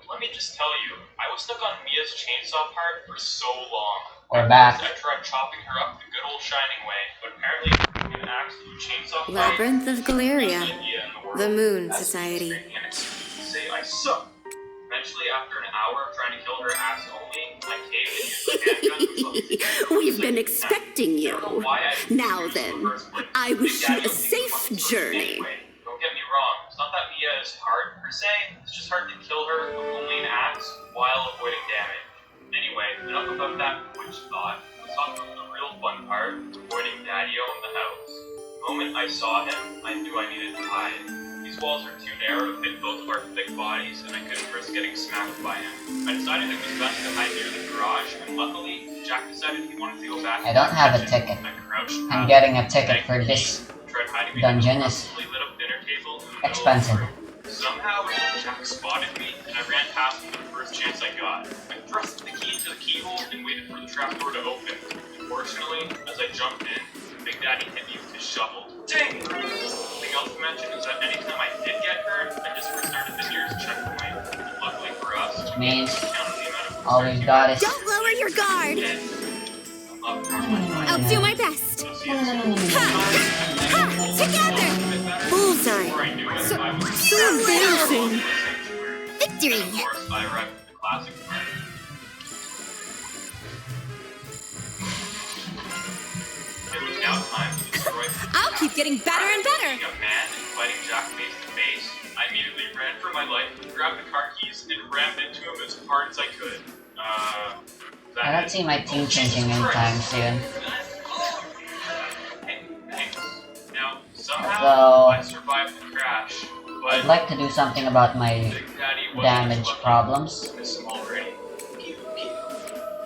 Let me just tell you, I was stuck on Mia's chainsaw part for so long. We're back. I tried chopping her up the good old shining way, but apparently an absolute chainsaw fight. Labyrinth of Galleria, the Moon Society. Say I suck. Eventually, after an hour of trying to kill her ass only, I caved and used my handgun. We've been expecting you. Now then, I wish you a safe journey. Don't get me wrong, it's not that Mia is hard per se, it's just hard to kill her with only an axe while avoiding damage. Anyway, enough about that witch thought. Let's talk about the real fun part, avoiding Daddy-O in the house. The moment I saw him, I knew I needed to hide. These walls are too narrow to fit both of our thick bodies, and I couldn't risk getting smacked by him. I decided it was best to hide near the garage, and luckily, Jack decided he wanted to go back. I don't have a ticket. I'm getting a ticket for this dungeon. Is expensive. Somehow, Jack spotted me, and I ran past him the first chance I got. I thrust the key into the keyhole and waited for the trapdoor to open. Unfortunately, as I jumped in, Big Daddy hit me with his shovel. Dang! Something else to mention is that anytime I did get hurt, I just restarted the nearest checkpoint. And luckily for us, which means all we've got is... Don't lower your guard! I'll do my best! Together! Bullseye! So embarrassing! Victory! Of course, I arrived at the classic part. It was now time to destroy the I'll keep getting better and better! Being a man and fighting Jack face to face, I immediately ran for my life, grabbed the car keys, and rammed into him as hard as I could. I don't see my team changing anytime soon. Now, somehow I survived the crash, but I'd like to do something about my damage problems.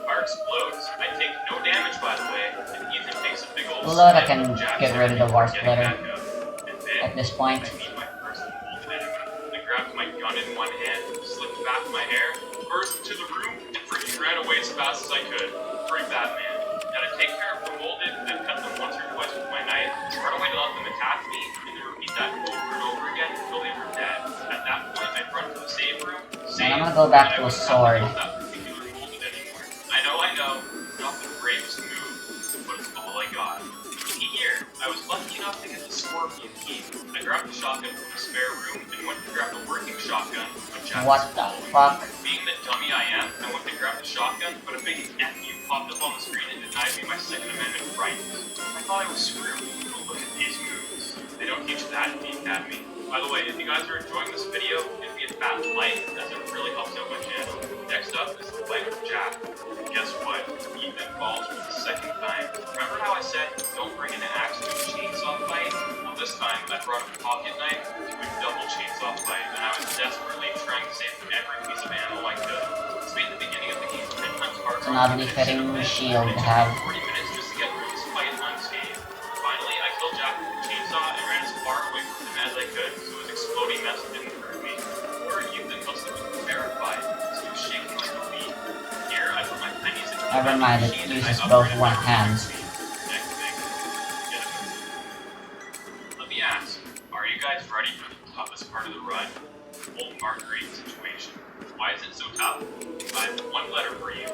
Car explodes. I take no damage, by the way, and Ethan takes a big old Although I can get rid of the war splitter at this point. I grabbed my gun in one hand, slipped back my hair, burst into the room, and freaking ran away as fast as I could. Pretty bad, man. Now to take care of the molded, then cut them once or twice with my knife, run away to let them attack me, and then repeat that over and over again until they were dead. At that point, I'd run to the save room, And I'm gonna go back to a sword. I know, not the bravest move, but it's all I got. Here, I was lucky enough to get the scorpion key. I grabbed the shotgun from the spare room and went to grab the working shotgun. What the fuck? Being the dummy I am, I went to grab the shotgun, but a big F you popped up on the screen and denied me my Second Amendment rights. I thought I was screwed, but look at these moves. They don't teach that in the academy. By the way, if you guys are enjoying this video, give me a fat like, as it really helps out my channel. Next up is the fight with Jack. And guess what? Ethan falls for the second time. Remember how I said, don't bring an axe to a chainsaw fight? Well, this time, I brought a pocket knife to a double chainsaw fight, and I was desperately trying to save every piece of ammo I could. This made the beginning of the game 10 times harder. It's an oddly fitting shield to have. 40 minutes just to get through this fight unscathed. Finally, I killed Jack with the chainsaw and ran as far away from him as I could, so his exploding mess didn't hurt me. Or Ethan must have been terrified, so he was shaking like a leaf. Here, I put my pennies in the Never mind, it uses both one hand. Next thing, get a move. Let me ask, are you guys ready for the toughest part of the run? Old Marguerite situation. Why is it so tough? I have one letter for you.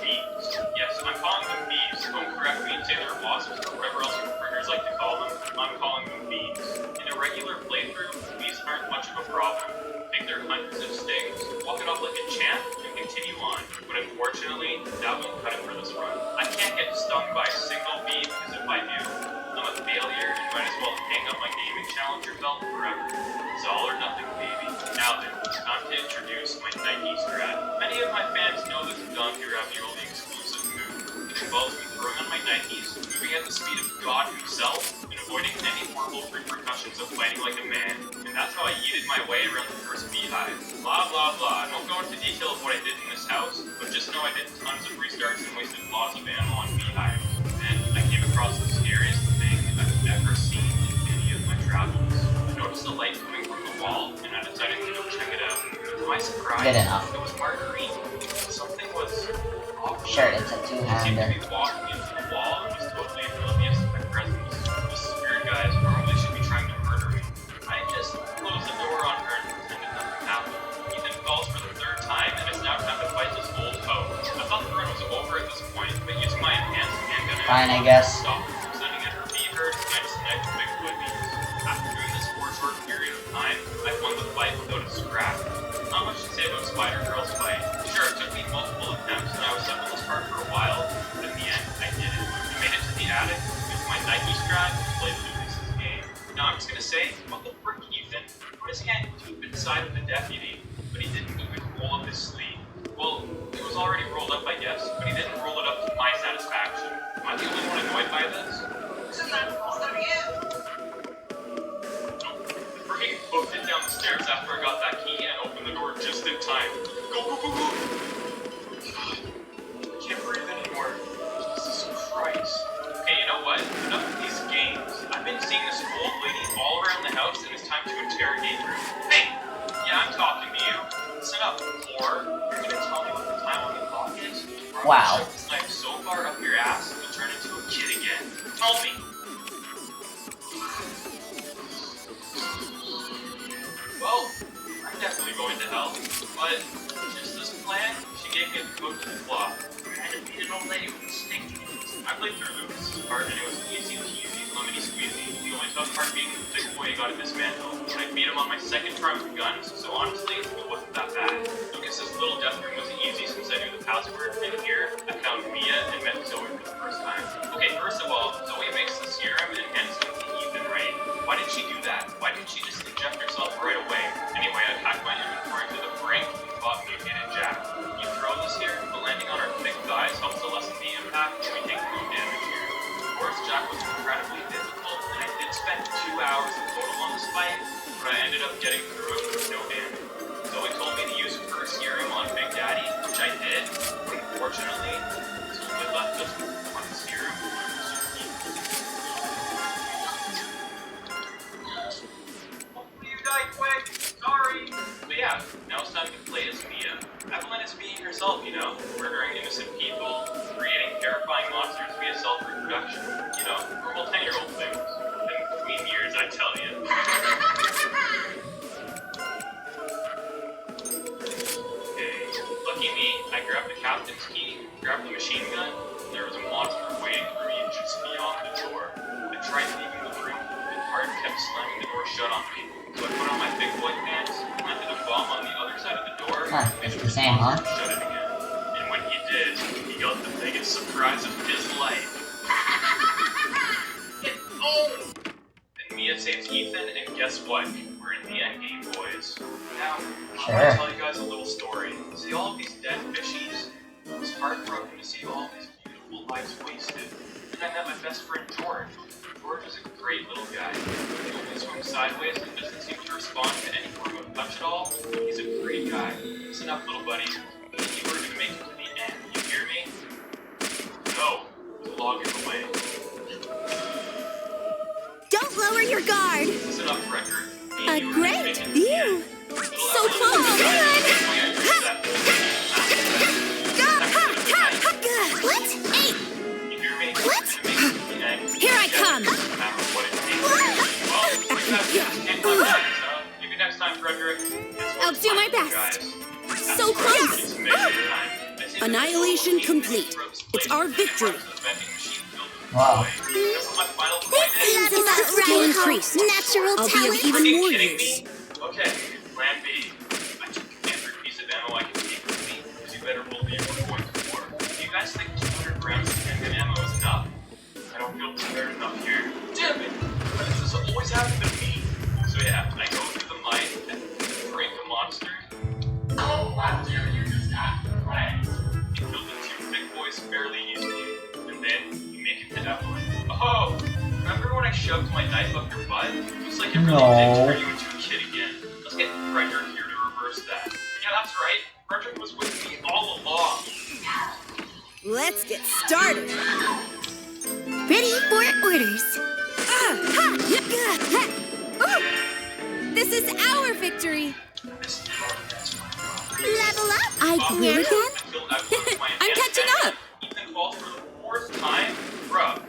Bees. Yes, I'm calling them bees. Don't correct me and say they're wasps or whatever else you friggers like to call them. I'm calling them bees. In a regular playthrough, bees aren't much of a problem. Take their hundreds of stings, walk it off like a champ, and continue on. But unfortunately, that won't cut it for this run. I can't get stung by a single bee because if I do, I'm a failure and might as well hang up my gaming challenger belt forever. It's all or nothing, baby. Now then, it's time to introduce my Nike strat. Many of my fans know this donkey ravioli exclusive move. It involves me throwing on my Nikes, moving at the speed of God himself, and avoiding any horrible repercussions of fighting like a man. And that's how I yeeted my way around the first beehive. Blah blah blah. I won't go into detail of what I did in this house, but just know I did tons of restarts and wasted lots of ammo on beehives. Then I came across the scariest thing I've ever seen in any of my travels. I noticed a light coming from the wall, and I decided to go check it out. To my surprise, Good enough. it was Marguerite. Something was off. Sure, it's a He seemed to two-hander. be walking into the wall and was totally oblivious to my presence. These spirit guys probably should be trying to murder me. I just closed the door on her and pretended nothing happened. Ethan falls for the third time. point, but using my enhanced handgun Fine, I guess. stop her from sending in her V-hurt, I just sniped the big boy beast. After doing this for a short period of time, I won the fight without a scrap. Not much to say about Spider-Girl's fight. Sure, it took me multiple attempts, and I was stuck on this part for a while, but in the end, I did it. I made it to the attic, used my Nike strap, and played Lucas's game. Now, I'm just gonna say, what the frick, Ethan? Put his hand deep inside of the deputy, but he didn't even roll up his sleeve. Well, it was already rolled up, I guess, but he didn't roll it up to my satisfaction. Am I the only one annoyed by this? This is not rolled up yet. The freaking booked it down the stairs after I got that key and opened the door just in time. Go, go, go, go! I can't breathe anymore. Jesus Christ. Okay, you know what? Enough of these games. I've been seeing this old lady all around the house, and it's time to interrogate her. Hey! Yeah, I'm talking to you. Listen up, whore. You're gonna tell me what the time on the clock is? Or I'm gonna shove this knife so far up your ass, you'll turn into a kid again. Tell me! Well, I'm definitely going to hell, but just this plan, she gave me the code to the clock. I had to beat an old lady with a stick. I played through Lucas's part, and it was easy peasy, lemony squeezy. The only tough part being the big boy got to dismantle. I beat him on my second try with the guns, so honestly, it wasn't that bad. Lucas's little death room was easy since I knew the password, and here, I found Mia and met Zoe for the first time. Okay, first of all, Zoe makes the serum and hands it to Ethan, right? Why did she do that? Why didn't she just inject herself right away? Anyway, I packed my inventory to the brink and fought mutated Jack. You throw this here, but landing on our thick thighs helps to lessen the impact, and we take no damage here. Of course, Jack was incredibly difficult, and I did spend 2 hours in total on this fight, but I ended up getting through it with no damage. Zoe told me to use her serum on Big Daddy, which I did, but unfortunately, it's only left us with one serum. Hopefully you die quick! Sorry! But yeah, now it's time to play as Mia. Evelyn is being herself, you know, murdering innocent people, creating terrifying monsters via self-reproduction. You know, normal 10-year-old things. In between years, I tell you. Okay, lucky me, I grabbed the captain's key, grabbed the machine gun, and there was a monster waiting for me just beyond the door. I tried leaving the room, but Hart kept slamming the door shut on me. So I put on my big boy pants, planted a bomb on the other side of the door, It's the same, huh? shut it again. And when he did, he got the biggest surprise of his life. And Mia saves Ethan, and guess what? We're in the endgame, boys. Now, I want to tell you guys a little story. See all of these dead fishies? It was heartbroken to see all of these beautiful lives wasted. And I met my best friend George. George is a great little guy. He only swims sideways and doesn't seem to respond to any form of touch at all. He's a great guy. Listen up, little buddy. If you were to make it to the end, you hear me? No. The log in the way. Don't lower your guard. Listen up, Frederick. A great view. So close. What? Hey! You hear me? What? Here I come. Maybe next time, Frederick. I'll do my best. So close. Annihilation complete. It's our victory. Wow. Increased. Natural talent. I'll be of even more use. Okay, plan B. I took every piece of ammo I can take with me, because you better believe we're going to war. Do you guys think 200 grams of handgun ammo is enough? I don't feel prepared enough here. Damn it! Why does this always happen to me? So yeah, I go through the mine and break a monster. Oh, how dare you just act right? You killed the 2 big boys fairly easily, and then you make it to Evelyn. Oh! Remember when I shoved my knife up your butt? Looks like it really did turn you into a kid again. Let's get Frederick here to reverse that. Yeah, that's right. Frederick was with me all along. Let's get started. Ready for orders. This is our victory. Level up. I grew again. I'm catching up. Ethan falls for the 4th time. Bruh.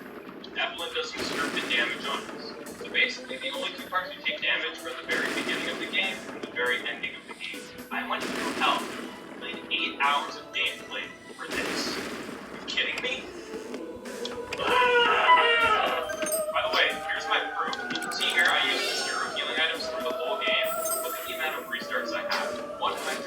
Evelyn does some scripted damage on us. So basically, the only 2 parts we take damage are at the very beginning of the game and the very ending of the game. I went through hell. Played 8 hours of gameplay for this. Are you kidding me?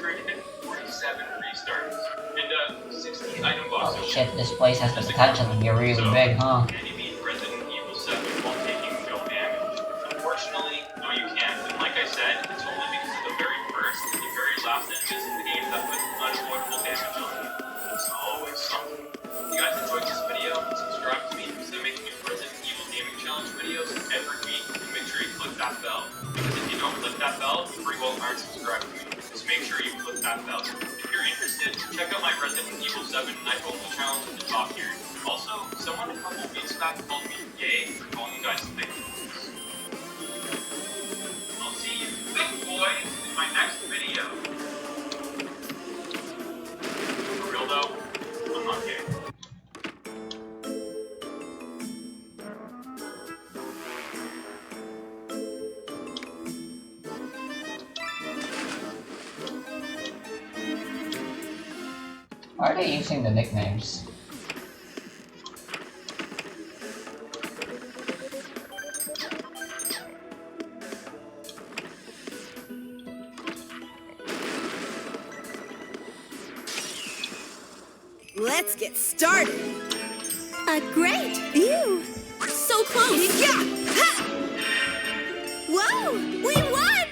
restarts, and 60 item boxes. Oh shit, this place has the potential to be really big, huh? Can you beat Resident Evil 7 while taking no damage? Unfortunately, no you can't, and like I said, it's only because of the very first and the very last enemies in the game that put unavoidable damage on you. It's always something. If you guys enjoyed this video, subscribe to me because I make new Resident Evil Gaming Challenge videos every week, and make sure you click that bell. Because if you don't click that bell, you pretty well aren't subscribed to me. Just make sure you click that bell. If you're interested, check out my Resident Evil 7 Night Vocal Challenge at the top here. Also, someone a couple weeks back called me gay for calling you guys thick boys. I'll see you thick boys in my next video. For real though, I'm not gay. Why are they using the nicknames? Let's get started. A great view. So close. Yeah. Ha! Whoa! We won!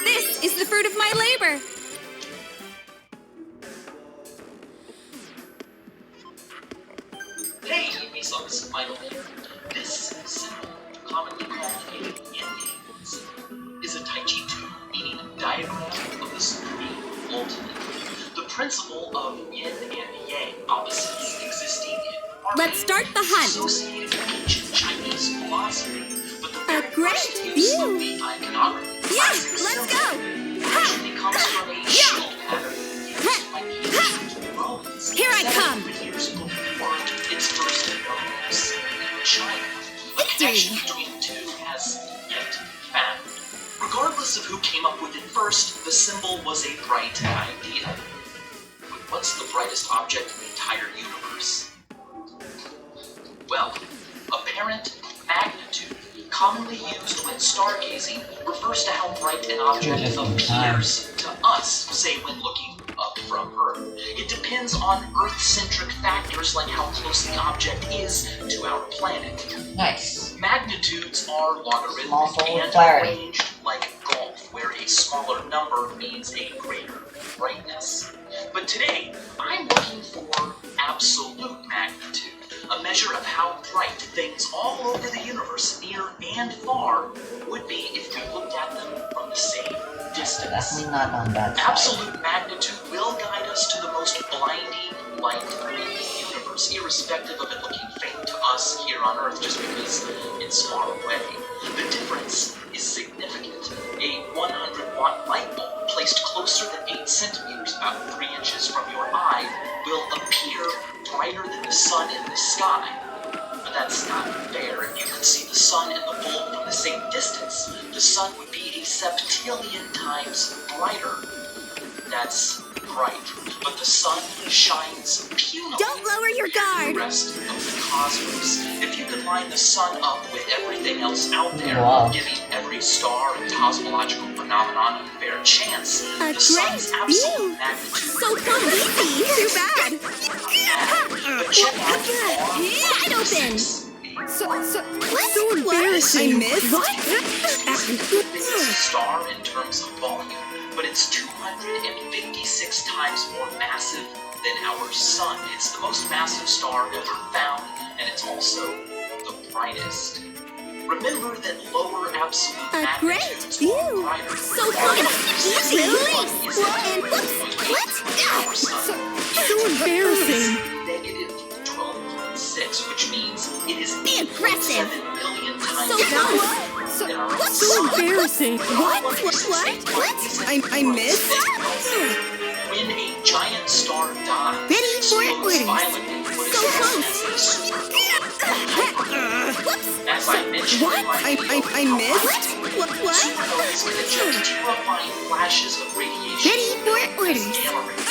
This is the fruit of my labor. Hey, Mesops, finally. This symbol, commonly called a yin symbol, is a Tai Chi 2, meaning diagram of the supreme ultimate. The principle of yin and yang, opposites existing in harmony, Let's start the hunt. associated with ancient Chinese philosophy. But the A very great first use of view. the iconography, Yeah, classic let's symbol, go. actually comes from a shield pattern used by the ancient Romans Here I come. 700 years before its first use in China. A Victory. connection between the two has yet to be found. Regardless of who came up with it first, the symbol was a bright idea. But what's the brightest object in the entire universe? Well, apparent magnitude, commonly used when stargazing, refers to how bright an object appears to us, say when looking up from Earth. It depends on Earth-centric factors like how close the object is to our planet. Nice. Magnitudes are logarithmic Also and clarity. arranged like golf, where a smaller number means a greater brightness. But today, I'm looking for absolute magnitude, a measure of how bright things all over the universe, near and far, would be if we looked at them from the same distance. Definitely not on that side. Absolute magnitude will guide us to the most blinding light in the universe, irrespective of it looking faint to us here on Earth just because it's far away. The difference is significant. A 100-watt light bulb placed closer than 8 centimeters, about 3 inches from your eye, will appear brighter than the sun in the sky. But that's not fair. If you could see the sun and the bulb from the same distance, the sun would be a septillion times brighter. That's bright. But the sun shines puny. Don't lower your guard. The rest of the cosmos. If you could line the sun up with everything else out there, Wow. giving every star and cosmological phenomenon a fair chance, A the sun's great absolute view. magnitude So close. Too bad. but check out Wide open. So embarrassing. I missed. It's a star in terms of volume, but it's 256 times more massive than our sun. It's the most massive star ever found, and it's also the brightest. Remember that lower absolute A great magnitudes view. are brighter. So close. Easy. Release. And Our sun. So embarrassing. Negative 12.6, which means it is Be impressive. 7 million times So close. than our So sun. embarrassing. What? I missed? When a giant star dies, Ready it for explodes orders. violently, but So it's close. as a supernova. As I mentioned What? in my video, I missed? What? supernovas can eject terrifying flashes of radiation. Ready for orders. Gamma rays.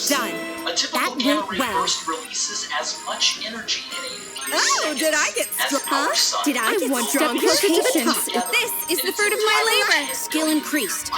stars. Done. A typical That gamma went ray well. burst releases as much energy in a few Oh, seconds did I get as struck? our sun. Did I get one struck? step closer to the Patience. top. This is the fruit of my labor. Skill increased.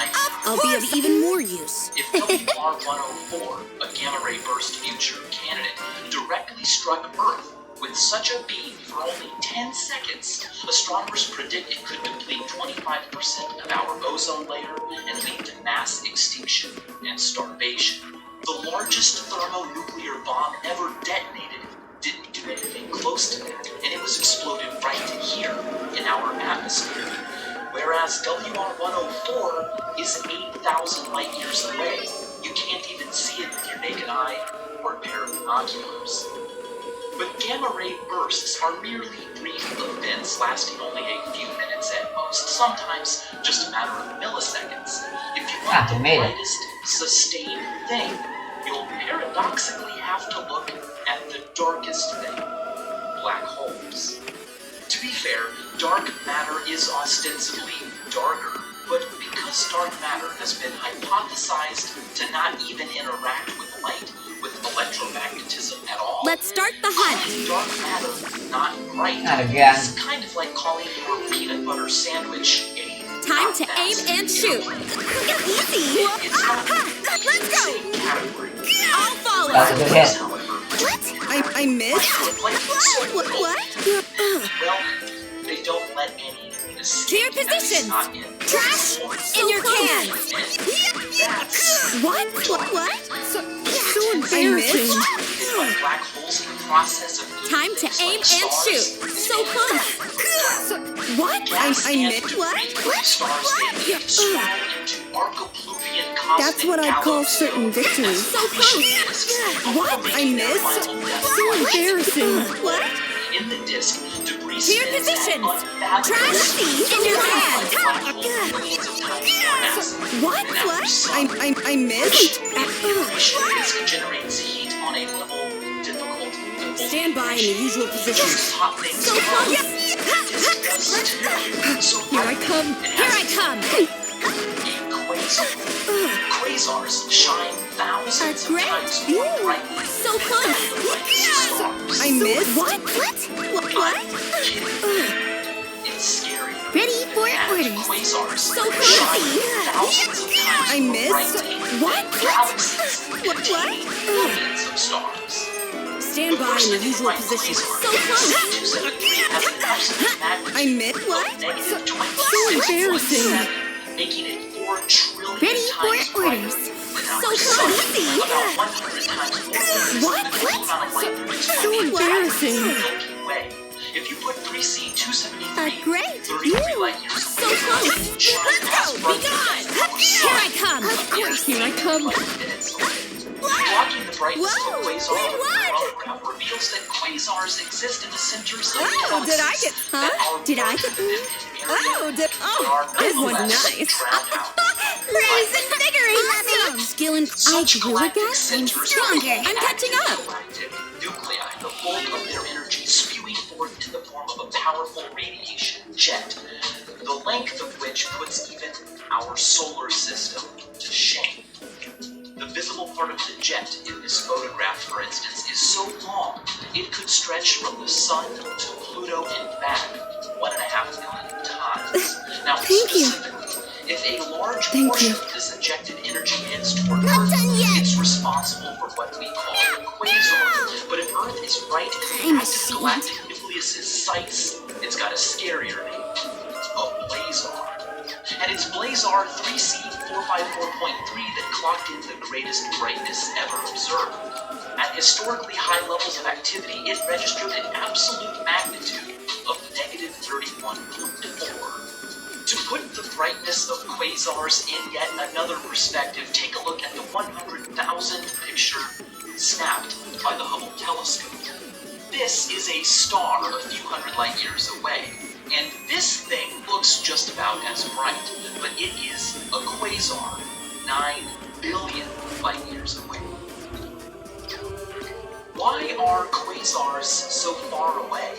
I'll be of even more use. If WR-104, a gamma ray burst future candidate, directly struck Earth with such a beam for only 10 seconds, astronomers predict it could deplete 25% of our ozone layer and lead to mass extinction and starvation. The largest thermonuclear bomb ever detonated didn't do anything close to that, and it was exploded right here in our atmosphere. Whereas WR-104 is 8,000 light years away. You can't even see it with your naked eye or a pair of binoculars. But gamma ray bursts are merely brief events lasting only a few minutes at most, sometimes just a matter of milliseconds. If you want the brightest, sustained thing, you'll paradoxically have to look at the darkest thing, black holes. To be fair, dark matter is ostensibly darker, but because dark matter has been hypothesized to not even interact with light, with electromagnetism at all, Let's start the hunt. calling dark matter not bright Not again. is kind of like calling your peanut butter sandwich a Time to not aim fast and shoot. Easy. It's not Let's go. the same category. I'll follow. That's a good hit. However, I missed. What? well, they don't let any To your positions. not in Trash in your cans. That's What? So embarrassing. it's like black holes in the process of Time to things aim like and stars. shoot. So close. What? Gas I and missed. neutron stars they swirl into arcopluvian cosmic That's what I'd call galaxies. certain victory. So close. What? I missed? So embarrassing. What? In the disk, debris To your spins at positions. unfathomable Trash speeds. in your Like hand. black holes millions of times more massive What? than our sun. I missed. Which disk generates heat on a level difficult to hold. Stand by in the usual position. Just hot things So go. close. Disk does too. So Here I bright, come. it Here has I come. a quasar. Quasars shine thousands of Great. times more brightly So close. than stars. I missed. What? It's scary. Ready for And orders. quasars So shine close. thousands of times I more missed. brightly What? than galaxies containing billions of stars. Stand by in the usual position. So close. I missed. So embarrassing. Making it 4 trillion Ready for times orders. brighter than So our sun. close. About 100 times more What? than the amount of light produced by So the embarrassing. Milky Way. If you put 3C273 Great. 33 light years So close. Let's go. Be gone. Here I come. Here I come. Blocking the brightness Whoa, of quasar we won. photograph reveals that quasars exist in the centers of Oh, did I get- Did I get- I was nice. Raise and vigorous. Skill and I grew again. I'm stronger. I'm catching up. Nuclei, the bulk of their energy spewing forth in the form of a powerful radiation jet, the length of which puts even our solar system to shame. The visible part of the jet in this photograph, for instance, is so long it could stretch from the sun to Pluto and back 1.5 million times. Now, Thank you. specifically, if a large Thank portion you. of this ejected energy heads toward Not Earth, done yet. it's responsible for what we call a quasar. But if Earth is right in I'm the a active saint. galactic nucleus's sights, it's got a scarier name, a blazar. And it's blazar 3C454.3 that clocked in the greatest brightness ever observed. At historically high levels of activity, it registered an absolute magnitude of -31.4. To put the brightness of quasars in yet another perspective, take a look at the 100,000 picture snapped by the Hubble telescope. This is a star a few hundred light years away, and this thing looks just about as bright, but it is a quasar 9 billion light years away. Why are quasars so far away?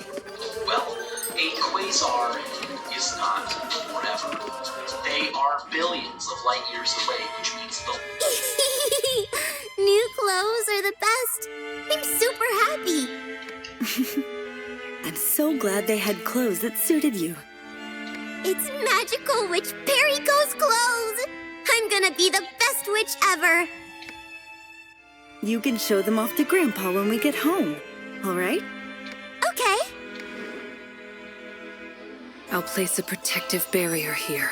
Well, a quasar is not forever. They are billions of light years away, which means the New clothes. clothes are the best. I'm super happy. I'm so glad they had clothes that suited you. It's magical Witch Perico's clothes. I'm gonna be the best witch ever. You can show them off to Grandpa when we get home, all right? Okay. I'll place a protective barrier here.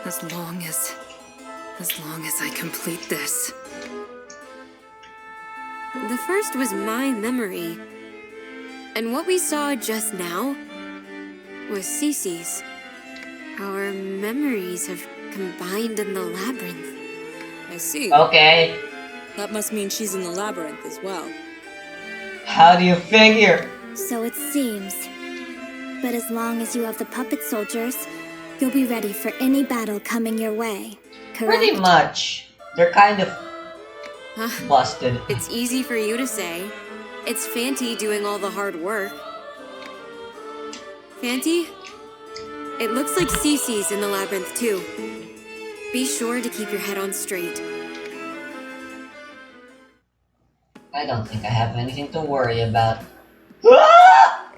As long as I complete this. The first was my memory. And what we saw just now was Cece's. Our memories have combined in the labyrinth. I see. Okay. That must mean she's in the labyrinth as well. How do you figure? So it seems. But as long as you have the puppet soldiers, you'll be ready for any battle coming your way, correct? Pretty much. They're kind of busted. It's easy for you to say. It's Fanty doing all the hard work. Fanty? It looks like Cece's in the labyrinth too. Be sure to keep your head on straight. I don't think I have anything to worry about. Ah!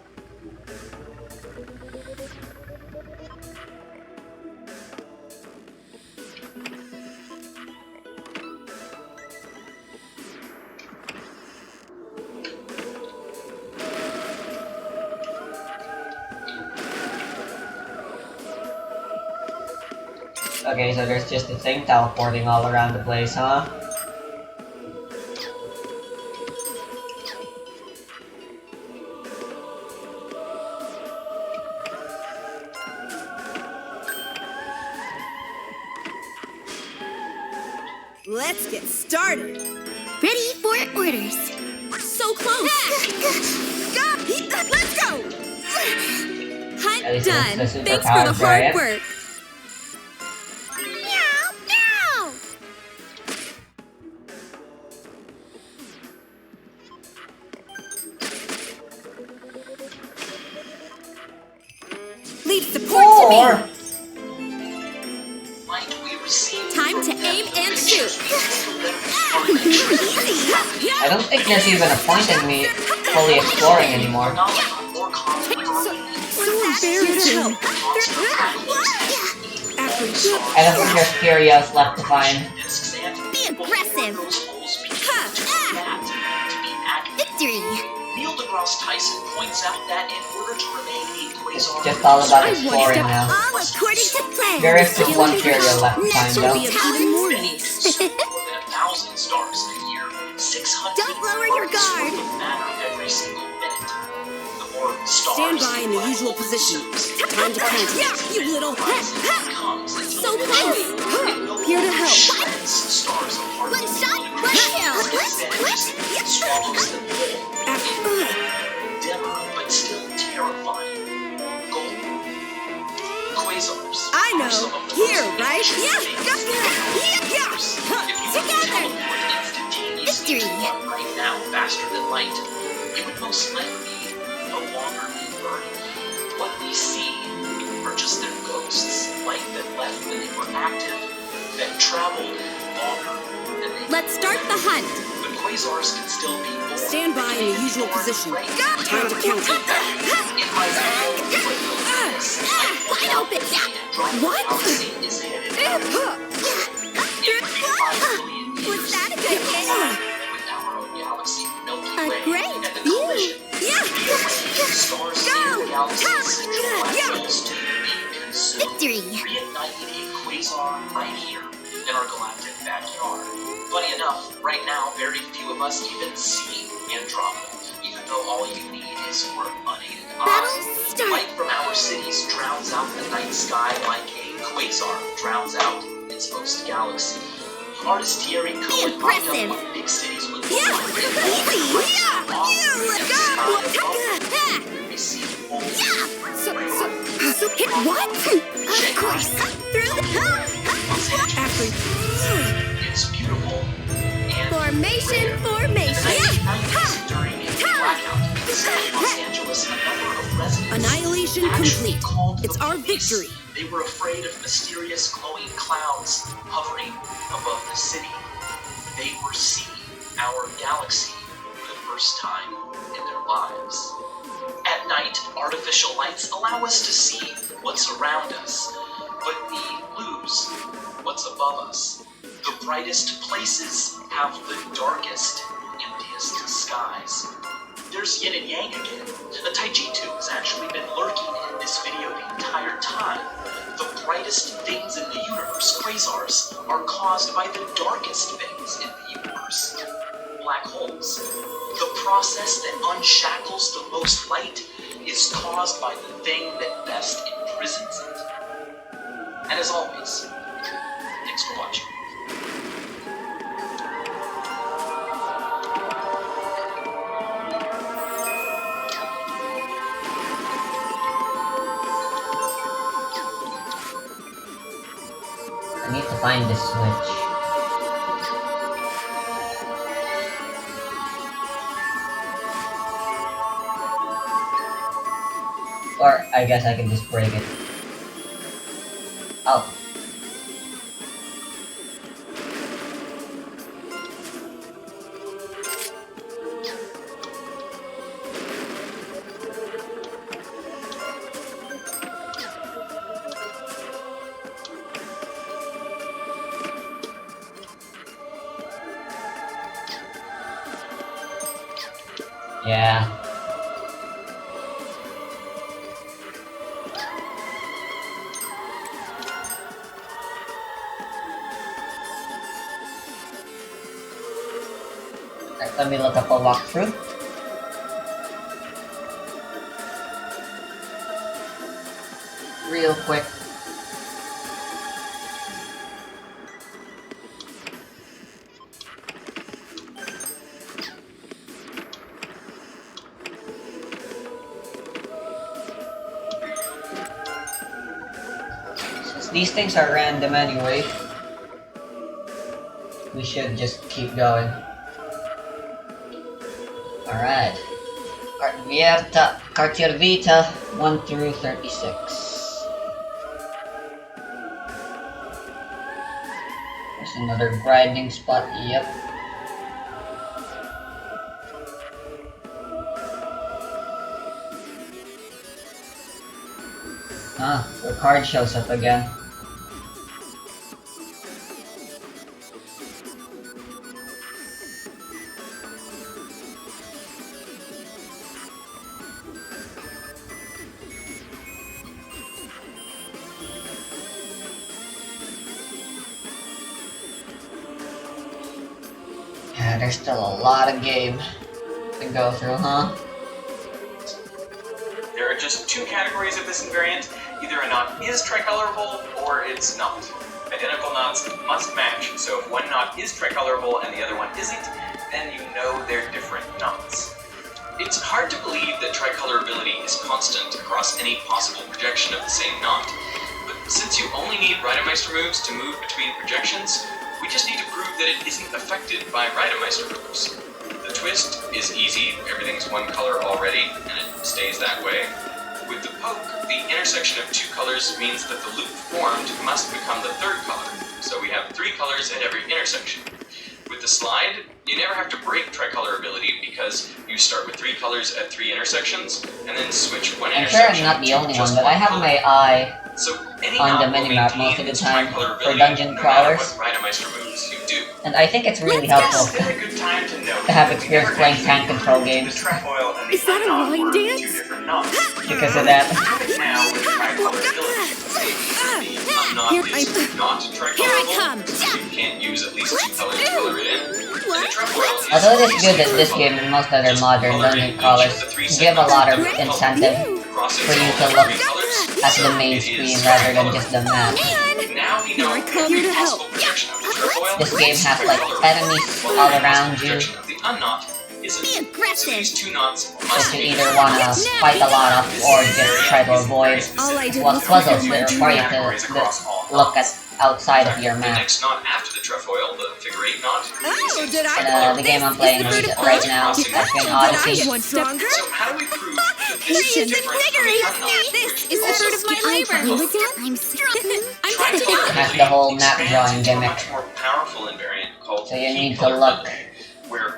Okay, so there's just a thing teleporting all around the place, huh? Let's get started. Ready for orders. So close. Let's go. At Hunt least done. it's the Thanks for the superpowered hard giant. work. Meow, meow. Lead support to me. Might we receive Time to aim and shoot. I don't think there's even a point in me fully exploring anymore. more conflict So embarrassing. After good. I don't think there's curios left to find. Be aggressive. Victory. Neil deGrasse Tyson points out that in order to remain a It's quasar, just all about I exploring step now. all according to plan. There is just one curio left to find though. Even more many consume more than 1,000 stars in a year. 600 Don't lower your guard. would matter every single minute. The more stars Stand by in the usual position. Time to count. Yeah, you little. So close. Here to help. Stars apart. One shot, one kill. Swallows them whole. Dimmer, but still terrifying. Gold. Quasars. I know. are some of the Here, most right? interesting Yeah. things. Together. Victory. Victory. Right now, faster than light, it would most likely no longer be burning. What we see are just their ghosts, light that left when they were active, that traveled longer than they Let's start the hunt. The quasars can still be born. Stand by in the usual position. Time to count. In my Wide open. What? is headed. Was that a good hit? With our own galaxy, Milky A Way, great and the view. collision. Stars in galaxies and black holes to be consumed. Victory. Reigniting a quasar right here in our galactic backyard. Funny enough, right now, very few of us even see Andromeda, even though all you need is your unaided eye. Battle start. Light from our cities drowns out the night sky like a quasar drowns out its host galaxy. Artist Thierry Cohen mocked up what big cities would look like. We see So hit what? Of course. Through the it's beautiful and formation. during a blackout in Los Angeles, a number of residents Annihilation actually complete. called It's the our police. victory. They were afraid of mysterious glowing clouds hovering above the city. They were seeing our galaxy for the first time in their lives. At night, artificial lights allow us to see what's around us, but we lose what's above us. The brightest places have the darkest, emptiest skies. There's yin and yang again. The Taijitsu has actually been lurking in this video the entire time. The brightest things in the universe, quasars, are caused by the darkest things in the universe. Black holes. The process that unshackles the most light is caused by the thing that best imprisons it. And as always, thanks for watching. I need to find this switch. Or I guess I can just break it. Oh. Yeah. Right, let me look up a walkthrough. Real quick. These things are random anyway. We should just keep going. Alright. Cartier Vita 1 through 36. There's another grinding spot, yep. The card shows up again. Yeah, there's still a lot of game to go through, huh? There are just two categories of this invariant. Either a knot is tricolorable, or it's not. Identical knots must match, so if one knot is tricolorable and the other one isn't, then you know they're different knots. It's hard to believe that tricolorability is constant across any possible projection of the same knot, but since you only need Ritemeister moves to move between projections, we just need to prove that it isn't affected by Ritemeister moves. The twist is easy, everything's one color already, and it stays that way. With the poke, the intersection of two colors means that the loop formed must become the third color, so we have three colors at every intersection. With the slide, you never have to break tricolorability because you start with three colors at three intersections, and then switch one intersection. I'm sure I'm not the only one, but I have my eye on the minimap most of the time for dungeon crawlers. And I think it's really helpful to have experience playing tank control games. Is that a line dance? Because of that. Here I come! You can't use at least two colors to color it in. Although it is good that this game and most other modern dungeon crawlers give a lot of incentive for you to look at the main screen rather than just the map. Here to help. This game has like enemies all around you, Be aggressive! that you either wanna fight a lot of or just try to avoid what puzzles that require you to look at outside of your The map. next knot after the trefoil, the figure 8 knot. Oh, did I? And the game I'm playing right now has been Odyssey. One stronger? So how do we prove that this is different from the unknot? This is the fruit of my labor. I'm struggling. I'm catching up. Has the whole map drawing gimmick. Much more powerful invariant called So you need to look where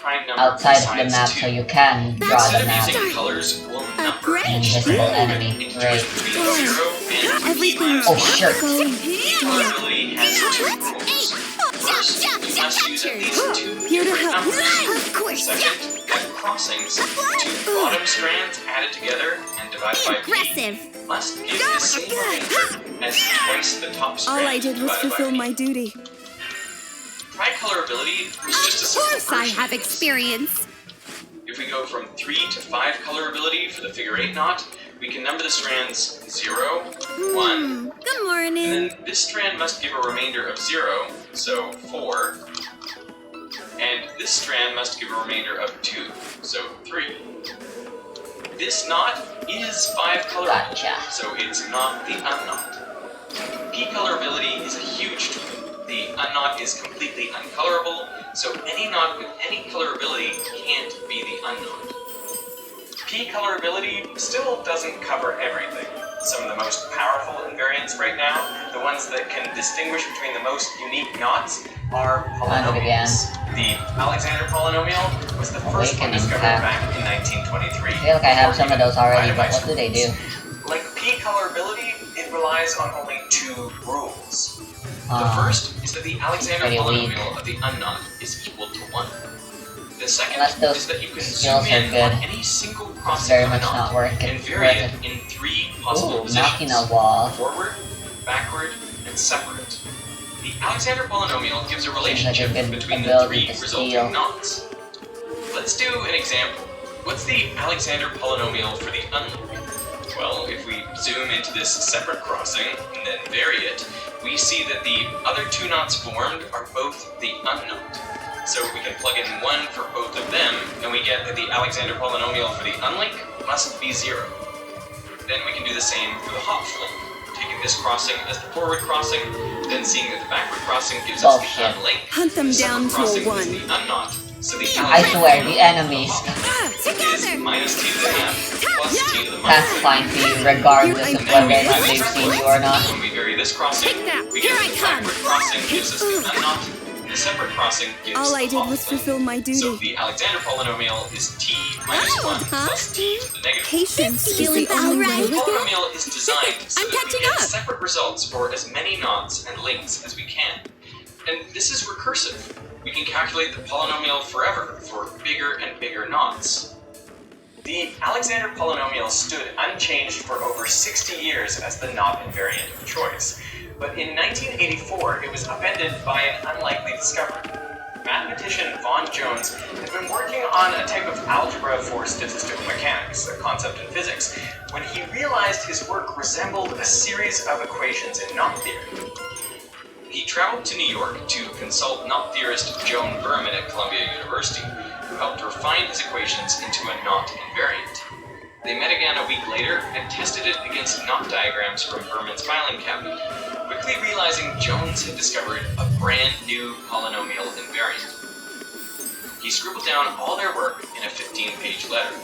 prime number outside of the besides map 2. so you can draw Instead the of map. using colors, we'll number great. each Invisible strand enemy. into Great. between 0 and Everything's Oh, T-1. shit. going Color ability has 2 rules. First, you must use at least 2 Here to different help. numbers. Of course. Second, at crossings, 2 bottom strands added together and divided by B Aggressive. must give the same remainder as twice the top strand. All I did was divided by fulfill B. my duty. Tricolor ability was just a Of simple course I version have of this. experience. If we go from 3 to 5 color ability for the figure 8 knot, we can number the strands 0, 1, Good and morning. then this strand must give a remainder of 0, so 4, and this strand must give a remainder of 2, so 3. This knot is 5 color Gotcha. ability, so it's not the unknot. P color ability is a huge tool. The unknot is completely uncolorable, so any knot with any color ability can't be the unknot. P color ability still doesn't cover everything. Some of the most powerful invariants right now, the ones that can distinguish between the most unique knots, are polynomials. The Alexander polynomial was the first one Awakening discovered pack. back in 1923. I feel like I have some of those already, but what do they do? Like P color ability, it relies on only 2 rules. The first is that the Alexander pretty weak. polynomial of the unknot is equal to 1. The second Unless those is that you can skills zoom are in good. on any single crossing Very of a much knot not working. and vary it in 3 possible Ooh, positions. knocking a wall. Forward, backward, and separate. The Alexander polynomial gives a relationship good between the ability 3 to resulting steal. knots. Let's do an example. What's the Alexander polynomial for the unlink? Well, if we zoom into this separate crossing and then vary it, we see that the other 2 knots formed are both the unknot. So we can plug in 1 for both of them, and we get that the Alexander polynomial for the unlink must be 0. Then we can do the same for the hop flink, taking this crossing as the forward crossing, then seeing that the backward crossing gives us the Bullshit. unlink. Hunt them The separate down to a crossing is 1. the unknot, so the I swear, the enemies is minus t to the half plus t to the pass minus fine to you regardless of whether or not they've seen you or not. When we vary this crossing, Take that. we Here get I the come. backward crossing gives us the unknot, and the separate crossing gives All I the did hop was flink. fulfill my So duty. the Alexander polynomial is t minus 1 plus t to the negative. Patience is Feeling the only alright? way. The polynomial is designed so I'm that we catching get up. separate results for as many knots and links as we can. And this is recursive. We can calculate the polynomial forever for bigger and bigger knots. The Alexander polynomial stood unchanged for over 60 years as the knot invariant of choice. But in 1984, it was upended by an unlikely discovery. Mathematician Von Jones had been working on a type of algebra for statistical mechanics, a concept in physics, when he realized his work resembled a series of equations in knot theory. He traveled to New York to consult knot theorist Joan Berman at Columbia University, who helped refine his equations into a knot invariant. They met again a week later and tested it against knot diagrams from Berman's filing cabinet, quickly realizing Jones had discovered a brand new polynomial invariant. He scribbled down all their work in a 15-page letter.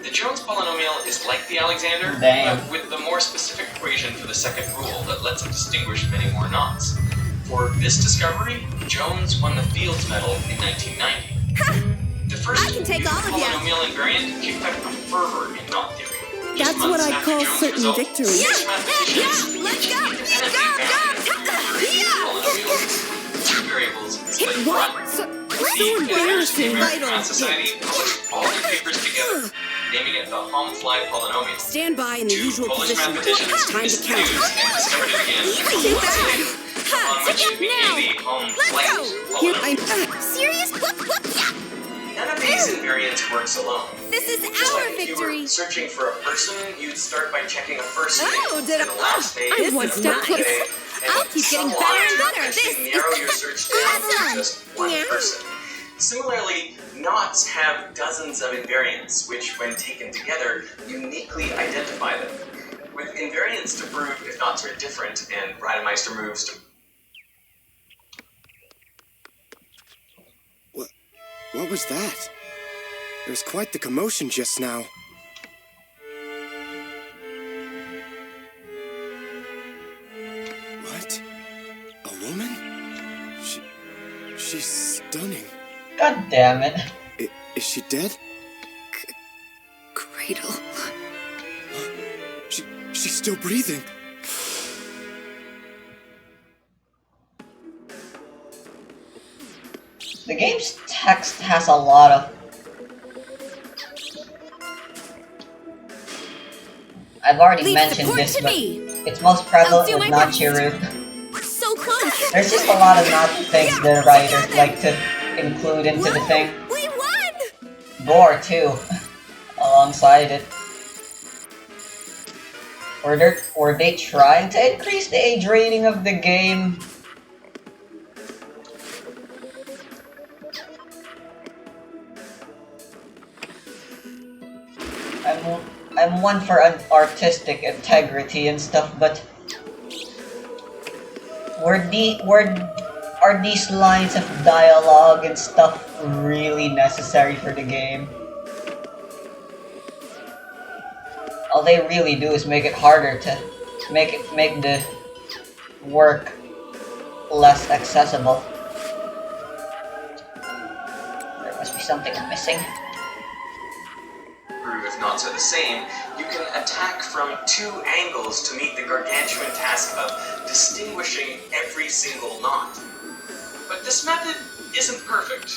The Jones polynomial is like the Alexander, Damn. but with the more specific equation for the second rule that lets it distinguish many more knots. For this discovery, Jones won the Fields Medal in 1990. The first I can take all of ya. polynomial invariant kicked up a fervor in knot theory. Just That's what months I'd after call Jones' certain result, victory. six mathematicians Let's go. independently found polynomials, two variables instead of What? one. So The editors of the embarrassing. American Math Society published all their papers together, naming it the Homfly polynomial. Stand by in the Two usual Polish position. mathematicians Time to missed the count. news and discovered it again Too bad. on which it became the Homflight Here polynomial. I'm. Serious? Whoop, whoop, yeah. None of these invariants works alone. This is Just our like if you were victory. searching for a person, you'd start by checking a first name, Oh, did and a last name, I'm and one a step birthday, closer. and I'll keep so getting on, better and better. as you This narrow your search down to awesome. just one Yeah. person. Similarly, knots have dozens of invariants, which, when taken together, uniquely identify them. With invariants to prove if knots are different, and Reidemeister moves to What was that? There was quite the commotion just now. What? A woman? She's stunning. God damn it. Is she dead? Cradle. She's still breathing. The game's text has a lot of... I've already mentioned this, but it's most prevalent with Nachiru. So close. There's just a lot of not things the writers like to include into the thing. We won! Gore, too, alongside it. Were they trying to increase the age rating of the game? I'm one for artistic integrity and stuff, but are these lines of dialogue and stuff really necessary for the game? All they really do is make it harder to make the work less accessible. There must be something I'm missing. If not so the same, you can attack from two angles to meet the gargantuan task of distinguishing every single knot. But this method isn't perfect.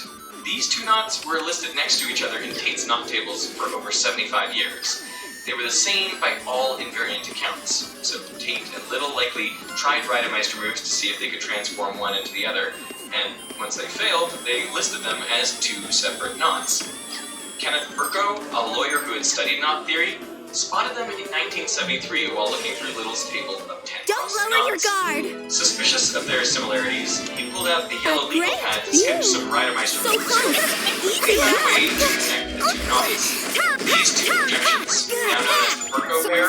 These two knots were listed next to each other in Tate's knot tables for over 75 years. They were the same by all invariant accounts, so Tate and Little likely tried Ridermeister moves to see if they could transform one into the other, and once they failed, they listed them as two separate knots. Kenneth Burko, a lawyer who had studied knot theory, spotted them in 1973 while looking through Little's table of 10 Don't lower your guard! Suspicious of their similarities, he pulled out the yellow legal pad to sketch some Ridermeister moves. He found a way to connect the two knots. These two projections, now known as the Burko pair,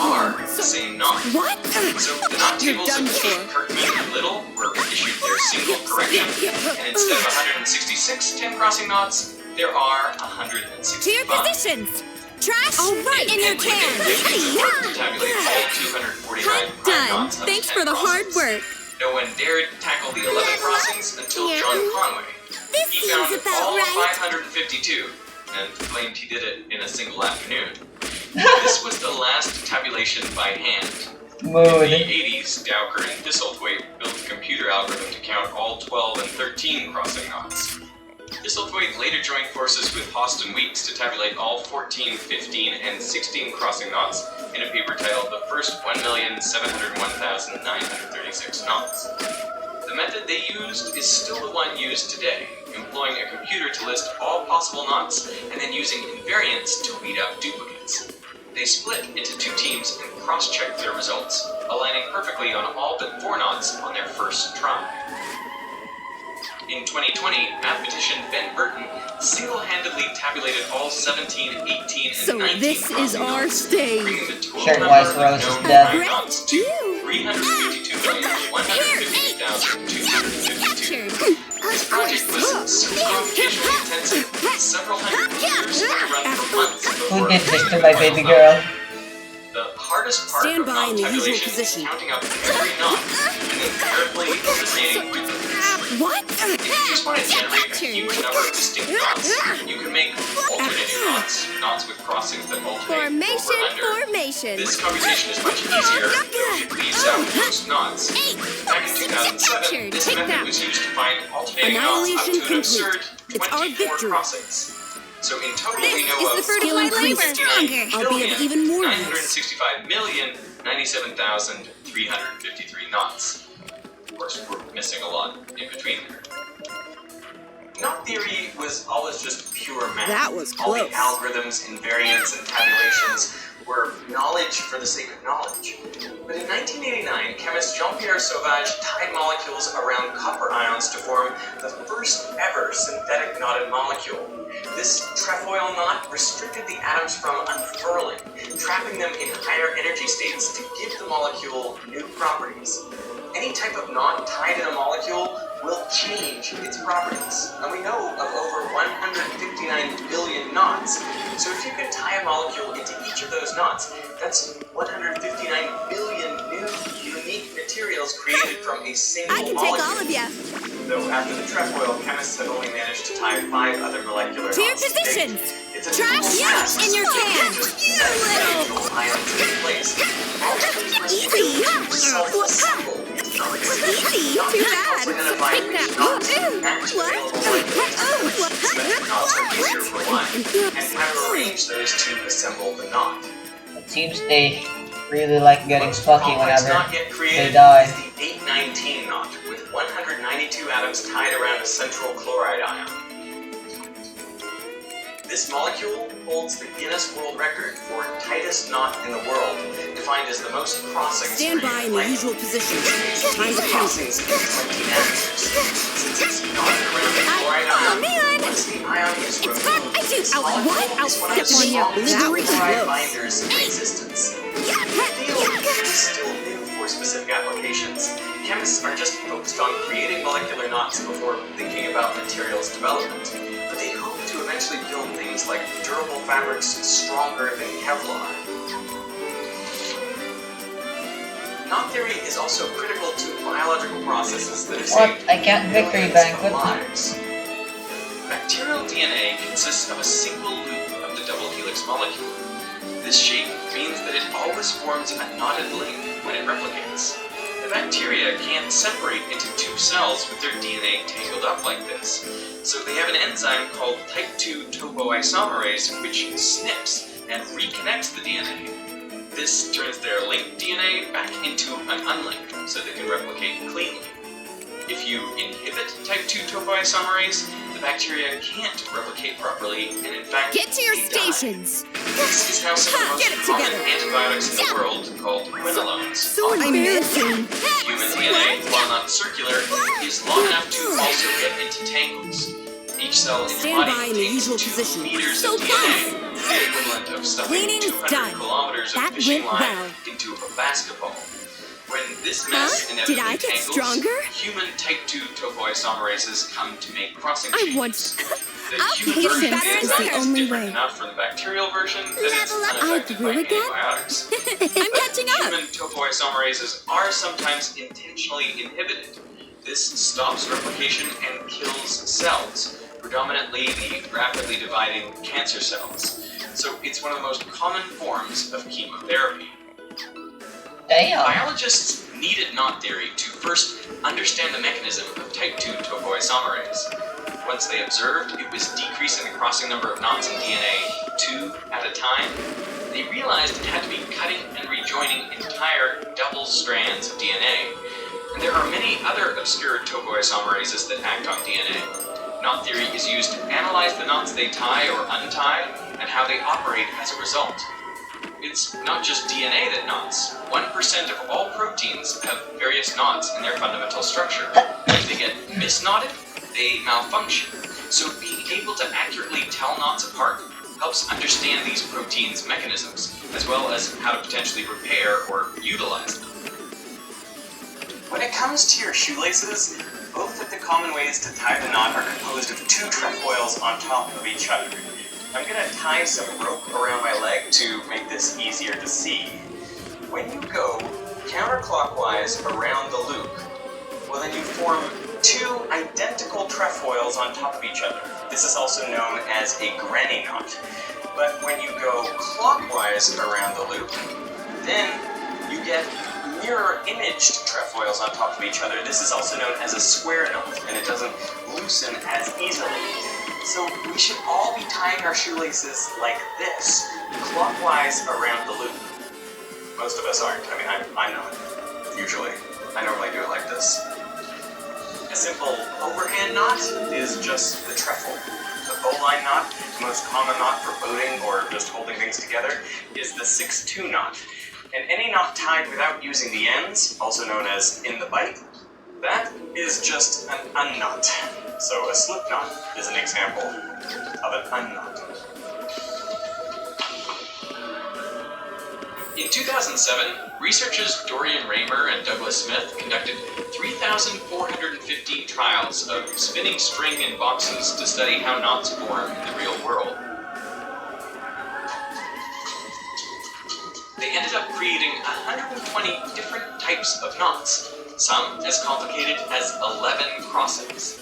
are the same knot. What? So the knot tables of Kate, Kirkman, and Little were issued their single correction, and instead of 166 10-crossing knots, there are 165. To your positions! Trash! All right, in your can! Tabulate all 249 prime knots of Thanks 10 for the hard crossings. work. No one dared tackle the 11 crossings until John Conway. This He found seems about all right. 552 and claimed he did it in a single afternoon. This was the last tabulation by hand. Mood. In the 80s, Dowker and Thistlethwaite built a computer algorithm to count all 12 and 13 crossing knots. Thistlethwaite later joined forces with Austin Weeks to tabulate all 14, 15, and 16 crossing knots in a paper titled The First 1,701,936 Knots. The method they used is still the one used today, employing a computer to list all possible knots and then using invariants to weed out duplicates. They split into two teams and cross-checked their results, aligning perfectly on all but 4 knots on their first try. In 2020, mathematician Ben Burton single-handedly tabulated all 17, 18, and 19 this is our knots, stage. bringing the total Shirtwise number Rose of is known dead. prime knots to 352,158,252. This project was so computationally intensive, several hundred computers had to run for months Who before did this to my baby girl? the hardest part Stand of by knot in the usual tabulation is position. counting up every knot and then carefully eliminating duplicates. What? If you just want to generate a huge number of distinct knots, you can make alternating knots, knots with crossings that alternate over under. Formation. This computation is much easier, though it leaves out most knots. Back in 2007, this method was used to find alternating knots up to an absurd It's our 24 victory. crossings. So in total, we know is of the fruit of my labor. I'll be of even more use. 965,097,353 knots. Of course, we're missing a lot in between there. Knot theory was always just pure math. That was All the close. algorithms, invariants, and tabulations were knowledge for the sake of knowledge. But in 1989, chemist Jean-Pierre Sauvage tied molecules around copper ions to form the first ever synthetic knotted molecule. This trefoil knot restricted the atoms from unfurling, trapping them in higher energy states to give the molecule new properties. Any type of knot tied in a molecule will change its properties, and we know of over 159 billion knots. So if you could tie a molecule into each of those knots, that's 159 billion new, unique materials created from a single I can molecule. take all of you. though after the trefoil, chemists have only managed to tie 5 other molecular knots. To your positions! It's a Trash task in your hand! You little ions in place. Easy! Self-assemble. Easy! Too bad! Take that! And have arranged those to assemble the knot. It seems they really like getting fucky Complex whenever knot yet created they die. is the 819 knot, with 192 atoms tied around a central chloride ion. This molecule holds the Guinness World Record for tightest knot in the world, defined as the most crossings. Stand by in the usual position. Time to crossings in 20 nanometers. Since it's knotted around the chloride ion, once the ion is removed, this molecule is one of the strongest chloride binders in existence. The field is still new for specific applications. Chemists are just focused on creating molecular knots before thinking about materials development. But they hope to eventually build things like durable fabrics stronger than Kevlar. Knot theory is also critical to biological processes that have saved I can't victory banquet. lives. Bacterial DNA consists of a single loop of the double helix molecule. This shape means that it always forms a knotted link when it replicates. The bacteria can't separate into 2 cells with their DNA tangled up like this, so they have an enzyme called type 2 topoisomerase which snips and reconnects the DNA. This turns their linked DNA back into an unlinked, so they can replicate cleanly. If you inhibit type 2 topoisomerase, the bacteria can't replicate properly, and in fact, Get to your they die. stations! This is how some of the Get it most common together. antibiotics in the world, called quinolones, So embarrassing! Human DNA, while not circular, is long enough to also get into tangles. Each cell in your Stand by body in the contains usual 2 position. meters So of DNA, the equivalent of stuffing Cleaning's 200 done. kilometers of That fishing went line well. into a basketball. When this mess inevitably Did I get tangles, stronger? human type 2 topoisomerases come to make crossing I changes. want- The I'll human take version of better the is enzyme the is only different way. enough from the bacterial version that it's Level up. unaffected I grew by again? antibiotics. I'm catching up! Human topoisomerases are sometimes intentionally inhibited. This stops replication and kills cells, predominantly the rapidly dividing cancer cells. So it's one of the most common forms of chemotherapy. Damn. Biologists needed knot theory to first understand the mechanism of type 2 topoisomerase. Once they observed it was decreasing the crossing number of knots in DNA 2 at a time, they realized it had to be cutting and rejoining entire double strands of DNA. And there are many other obscure topoisomerases that act on DNA. Knot theory is used to analyze the knots they tie or untie, and how they operate as a result. It's not just DNA that knots. 1% of all proteins have various knots in their fundamental structure. If they get misknotted, they malfunction. So being able to accurately tell knots apart helps understand these proteins' mechanisms, as well as how to potentially repair or utilize them. When it comes to your shoelaces, both of the common ways to tie the knot are composed of 2 trefoils on top of each other. I'm gonna tie some rope around my leg to make this easier to see. When you go counterclockwise around the loop, well then you form 2 identical trefoils on top of each other. This is also known as a granny knot. But when you go clockwise around the loop, then you get mirror-imaged trefoils on top of each other. This is also known as a square knot, and it doesn't loosen as easily. So we should all be tying our shoelaces like this, clockwise around the loop. Most of us aren't. I mean, I'm not, usually. I normally do it like this. A simple overhand knot is just the trefoil. The bowline knot, the most common knot for boating or just holding things together, is the 6-2 knot. And any knot tied without using the ends, also known as in the bight, that is just an unknot. So a slip knot is an example of an unknot. In 2007, researchers Dorian Raymer and Douglas Smith conducted 3,450 trials of spinning string in boxes to study how knots form in the real world. They ended up creating 120 different types of knots, some as complicated as 11 crossings.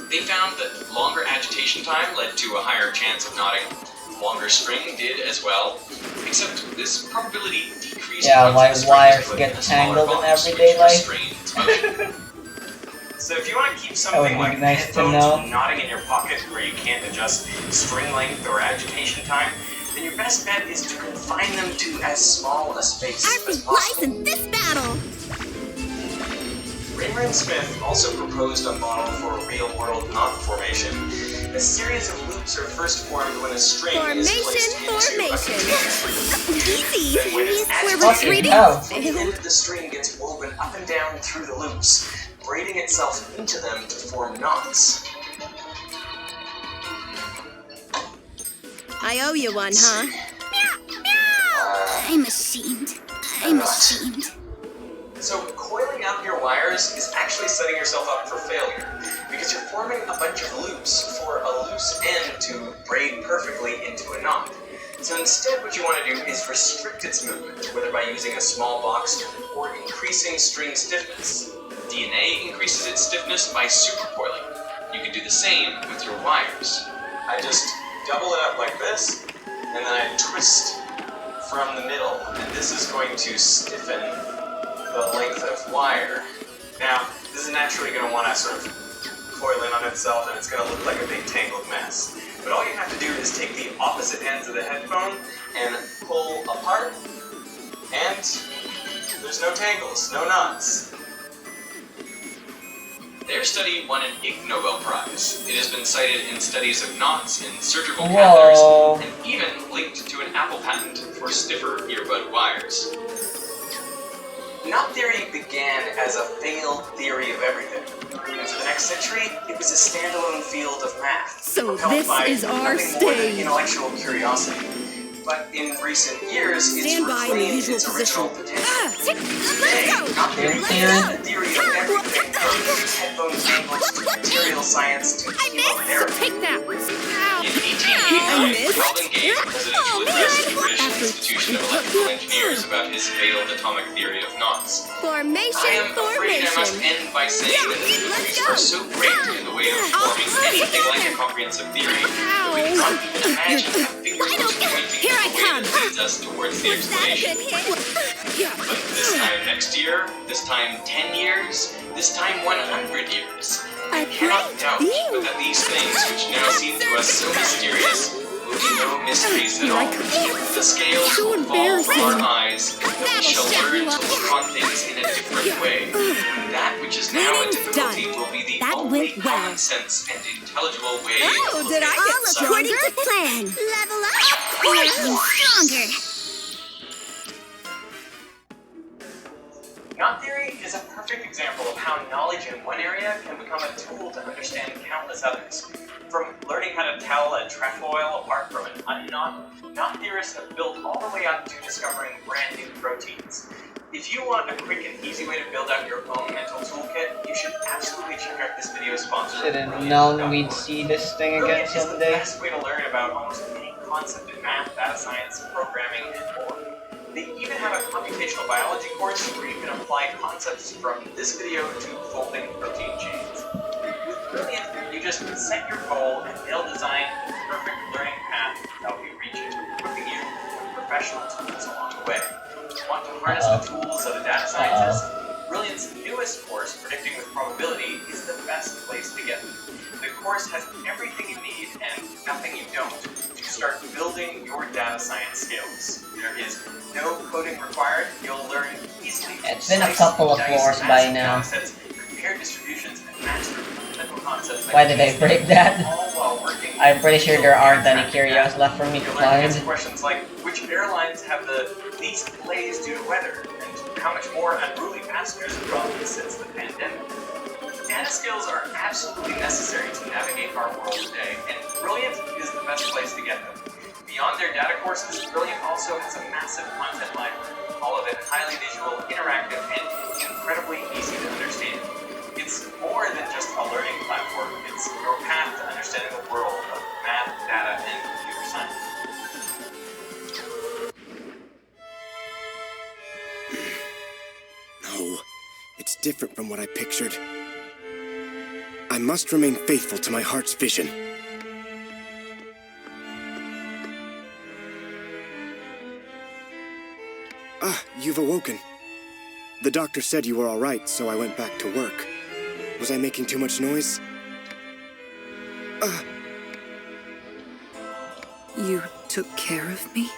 They found that longer agitation time led to a higher chance of knotting. Longer string did as well, except this probability decreased. Yeah, why once the wires string get was put in a smaller tangled in box, everyday which life? restrained its motion. So if you want to keep That something would be like nice to headphones know. from knotting in your pocket where you can't adjust string length or agitation time, then your best bet is to confine them to as small a space Our as feet lies possible. in this battle! Ring Smith also proposed a model for a real-world knot formation. A series of loops are first formed when a string is placed into a container. Easy! Then when it's We're agitated, retreating! hell. the end of the string gets woven up and down through the loops, braiding itself into them to form knots. I owe you one, huh? I'm ashamed. I'm ashamed. So coiling out your wires is actually setting yourself up for failure, because you're forming a bunch of loops for a loose end to braid perfectly into a knot. So instead what you want to do is restrict its movement, whether by using a small box or increasing string stiffness. DNA increases its stiffness by supercoiling. You can do the same with your wires. I just double it up like this, and then I twist from the middle, and this is going to stiffen the length of wire. Now, this is naturally going to want to sort of coil in on itself, and it's going to look like a big tangled mess. But all you have to do is take the opposite ends of the headphone and pull apart, and there's no tangles, no knots. Their study won an Ig Nobel Prize. It has been cited in studies of knots in surgical catheters, and even linked to an Apple patent for stiffer earbud wires. Knot theory began as a failed theory of everything. And for the next century, it was a standalone field of math. So propelled this by is our nothing more than stage. intellectual curiosity. But in recent years, it's Stand by in the reclaimed usual its original position. potential. Let's go! Knot theory Let's is go! the theory of everything, from headphone tangles to material science to I chemotherapy. missed! Take that! In I 1885, missed. Calvin gave a presidential address to the British After- Institution of Electrical Engineers about his failed atomic theory of knots. Formation, I am afraid I must formation! end by saying that the let's theories go. are so great in the way of forming anything like a comprehensive theory that we cannot even imagine how fingers Why don't- pointing here in I the way come. that leads us towards the Was that a explanation. good hit? But this time next year, this time 10 years, this time 100 years. I cannot doubt but that these things, which now seem to us so mysterious, will be no mysteries at all. The scales So will fall from our embarrassing. eyes, and we shall learn to look on things in a different way. That which is now a Meeting's difficulty done. will be the That only went well. common sense and intelligible way Oh, of did I looking get at according science. to plan? Level up! I'm stronger! Knot theory is a perfect example of how knowledge in one area can become a tool to understand countless others. From learning how to tell a trefoil apart from an unknot, knot theorists have built all the way up to discovering brand new proteins. If you want a quick and easy way to build out your own mental toolkit, you should absolutely check out this video sponsor. Should have known we'd see this thing again Brilliant is the someday. best way to learn about almost any concept in math, data science, programming, and more. They even have a computational biology course where you can apply concepts from this video to folding protein chains. With Brilliant, you just set your goal and they'll design the perfect learning path to help you reach it, equipping you with professional tools along the way. Want to harness the tools of a data scientist? Brilliant's newest course, Predicting with Probability, is the best place to get them. The course has everything you need and nothing you don't to start building your data science skills. There is no coding required. You'll learn easily. It's been a couple of floors by now. Compare distributions and match the fundamental concepts. Why did I break that? All while working. I'm pretty sure there aren't any curios left for me to You'll learn to find. answer questions like which airlines have the least delays due to weather, and how much more unruly passengers have gone since the pandemic. Data skills are absolutely necessary to navigate our world today, and Brilliant is the best place to get them. Beyond their data courses, Brilliant also has a massive content library, all of it highly visual, interactive, and incredibly easy to understand. It's more than just a learning platform, it's your path to understanding the world of math, data, and computer science. No. different from what I pictured. I must remain faithful to my heart's vision. Ah, you've awoken. The doctor said you were all right, so I went back to work. Was I making too much noise? You took care of me?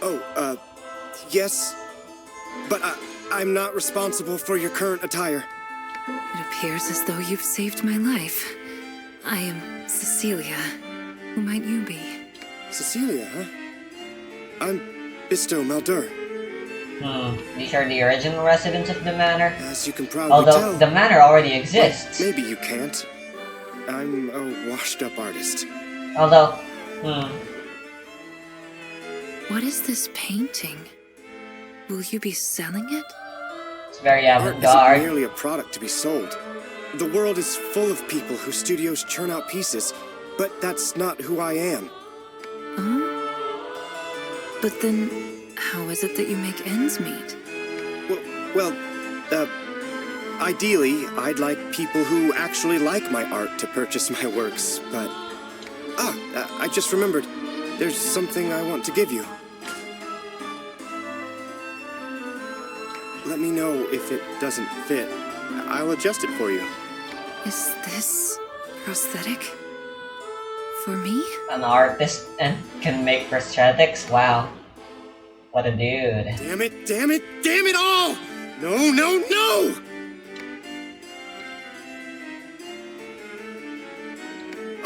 Oh, yes. But I'm not responsible for your current attire. It appears as though you've saved my life. I am Cecilia. Who might you be? Cecilia, huh? I'm Bisto Maldur. These are the original residents of the manor? As you can probably Although, tell... the manor already exists. Maybe you can't. I'm a washed-up artist. Although, What is this painting? Will you be selling it? it's very Art isn't avant-garde. merely a product to be sold. The world is full of people whose studios churn out pieces, but that's not who I am. Oh? But then, how is it that you make ends meet? Ideally, I'd like people who actually like my art to purchase my works, but... I just remembered. There's something I want to give you. Let me know if it doesn't fit. I'll adjust it for you. Is this prosthetic? For me? An artist and can make prosthetics? Wow. What a dude. Damn it all! No!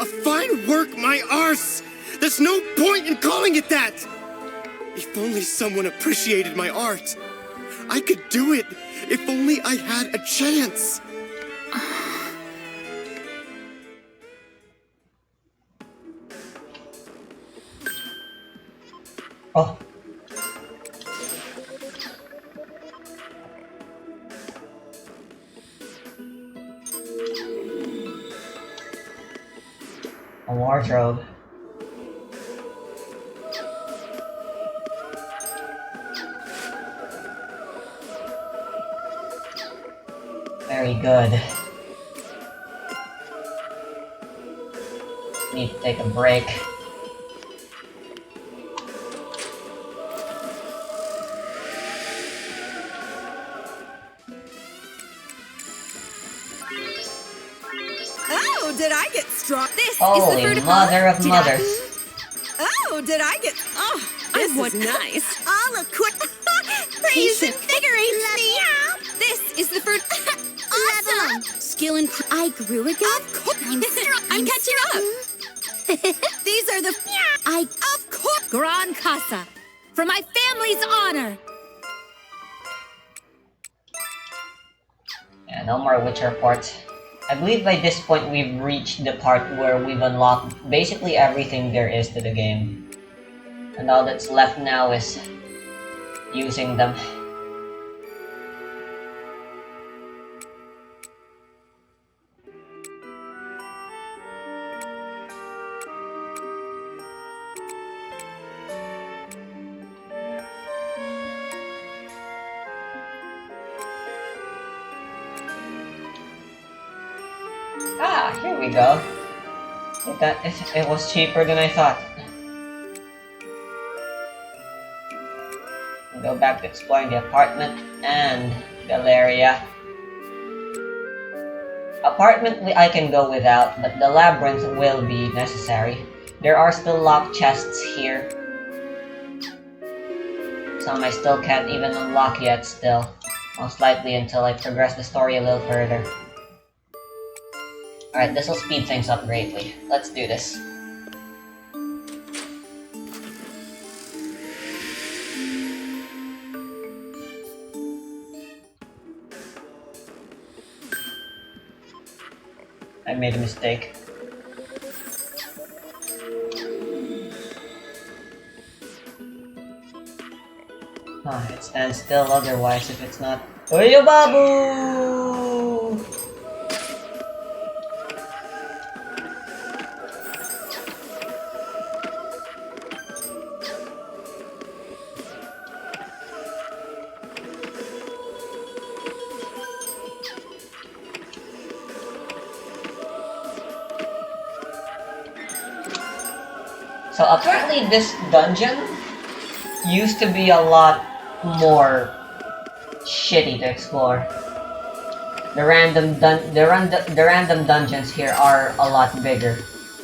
A fine work, my arse! There's no point in calling it that! If only someone appreciated my art. I could do it, if only I had a chance. Oh. A wardrobe. Very good. Need to take a break. Oh, did I get strong? This Holy is the fruit of mother of Did mothers. Oh, did I get? Oh, this is nice. All equipped. Praise invigorates me. This is the fruit. Awesome. Skill and I grew again. I'm strong. I'm catching up. These are the. Of course. Gran Casa, for my family's honor. Yeah, no more witch reports. I believe by this point we've reached the part where we've unlocked basically everything there is to the game. And all that's left now is using them. Ah, here we go. It was cheaper than I thought. Go back to exploring the apartment and Galleria. Apartment I can go without, but the labyrinth will be necessary. There are still locked chests here. Some I still can't even unlock yet still. Most likely until I progress the story a little further. Alright, this will speed things up greatly. Let's do this. I made a mistake. It stands still otherwise if it's not. Oyo Babu! So apparently this dungeon used to be a lot more shitty to explore. The random dungeons here are a lot bigger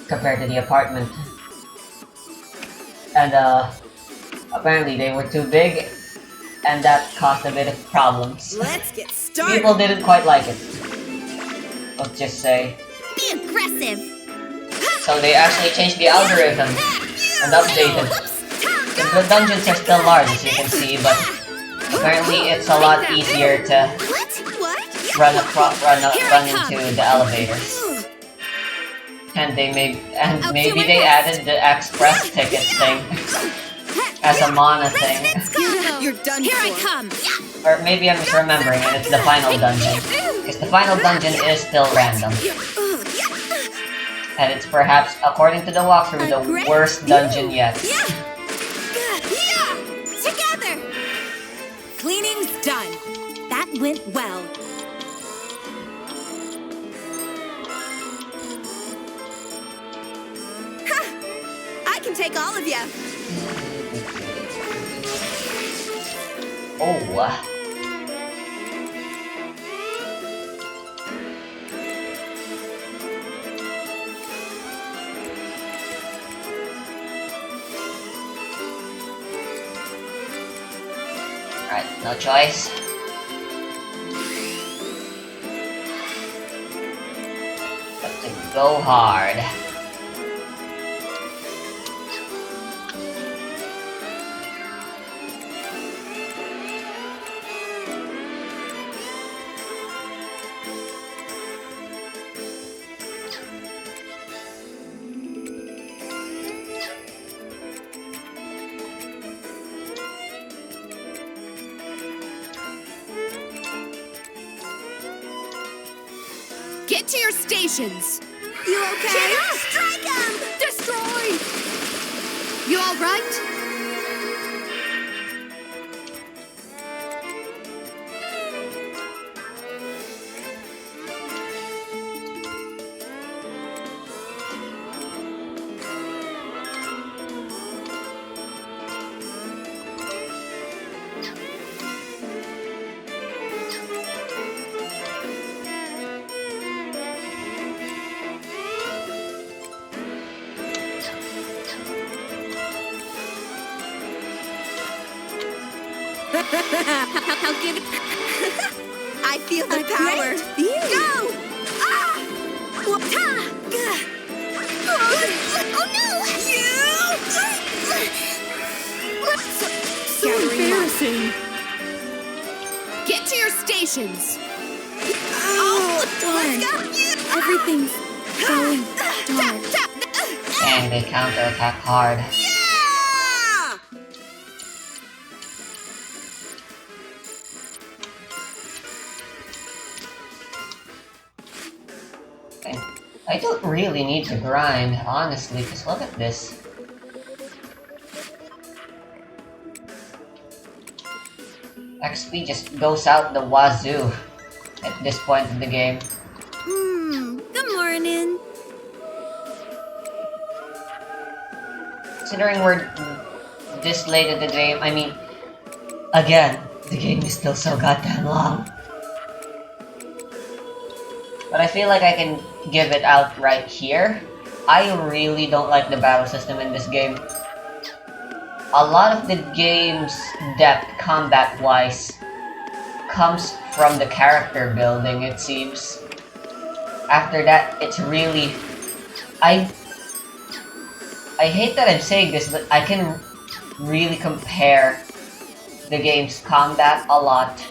compared to the apartment. And apparently they were too big, and that caused a bit of problems. Let's get started. People didn't quite like it. Let's just say. Be aggressive. So they actually changed the algorithm and updated. The dungeons are still large, as you can see, but apparently it's a lot easier to run into the elevators. And maybe they added the express ticket thing as a mana thing. You're done. Here I come. Or maybe I'm misremembering and it's the final dungeon. Because the final dungeon is still random. And it's perhaps, according to the walkthrough, the worst dungeon yet. Together. Cleaning's done. That went well. I can take all of you. Oh. Alright, no choice. But to go hard. Get to your stations! You okay? Strike him! Destroy! You alright? I'll give it. I feel the power. Go! Ah! Ta! Oh no! So embarrassing. Get to your stations. Oh, darn. Everything's going dark. And they counterattack hard. I don't really need to grind, honestly, because look at this. XP just goes out the wazoo at this point in the game. Good morning. Considering we're this late in the game, I mean, again, the game is still so goddamn long. But I feel like I can give it out right here. I really don't like the battle system in this game. A lot of the game's depth, combat-wise, comes from the character building, it seems. After that, it's really... I hate that I'm saying this, but I can really compare the game's combat a lot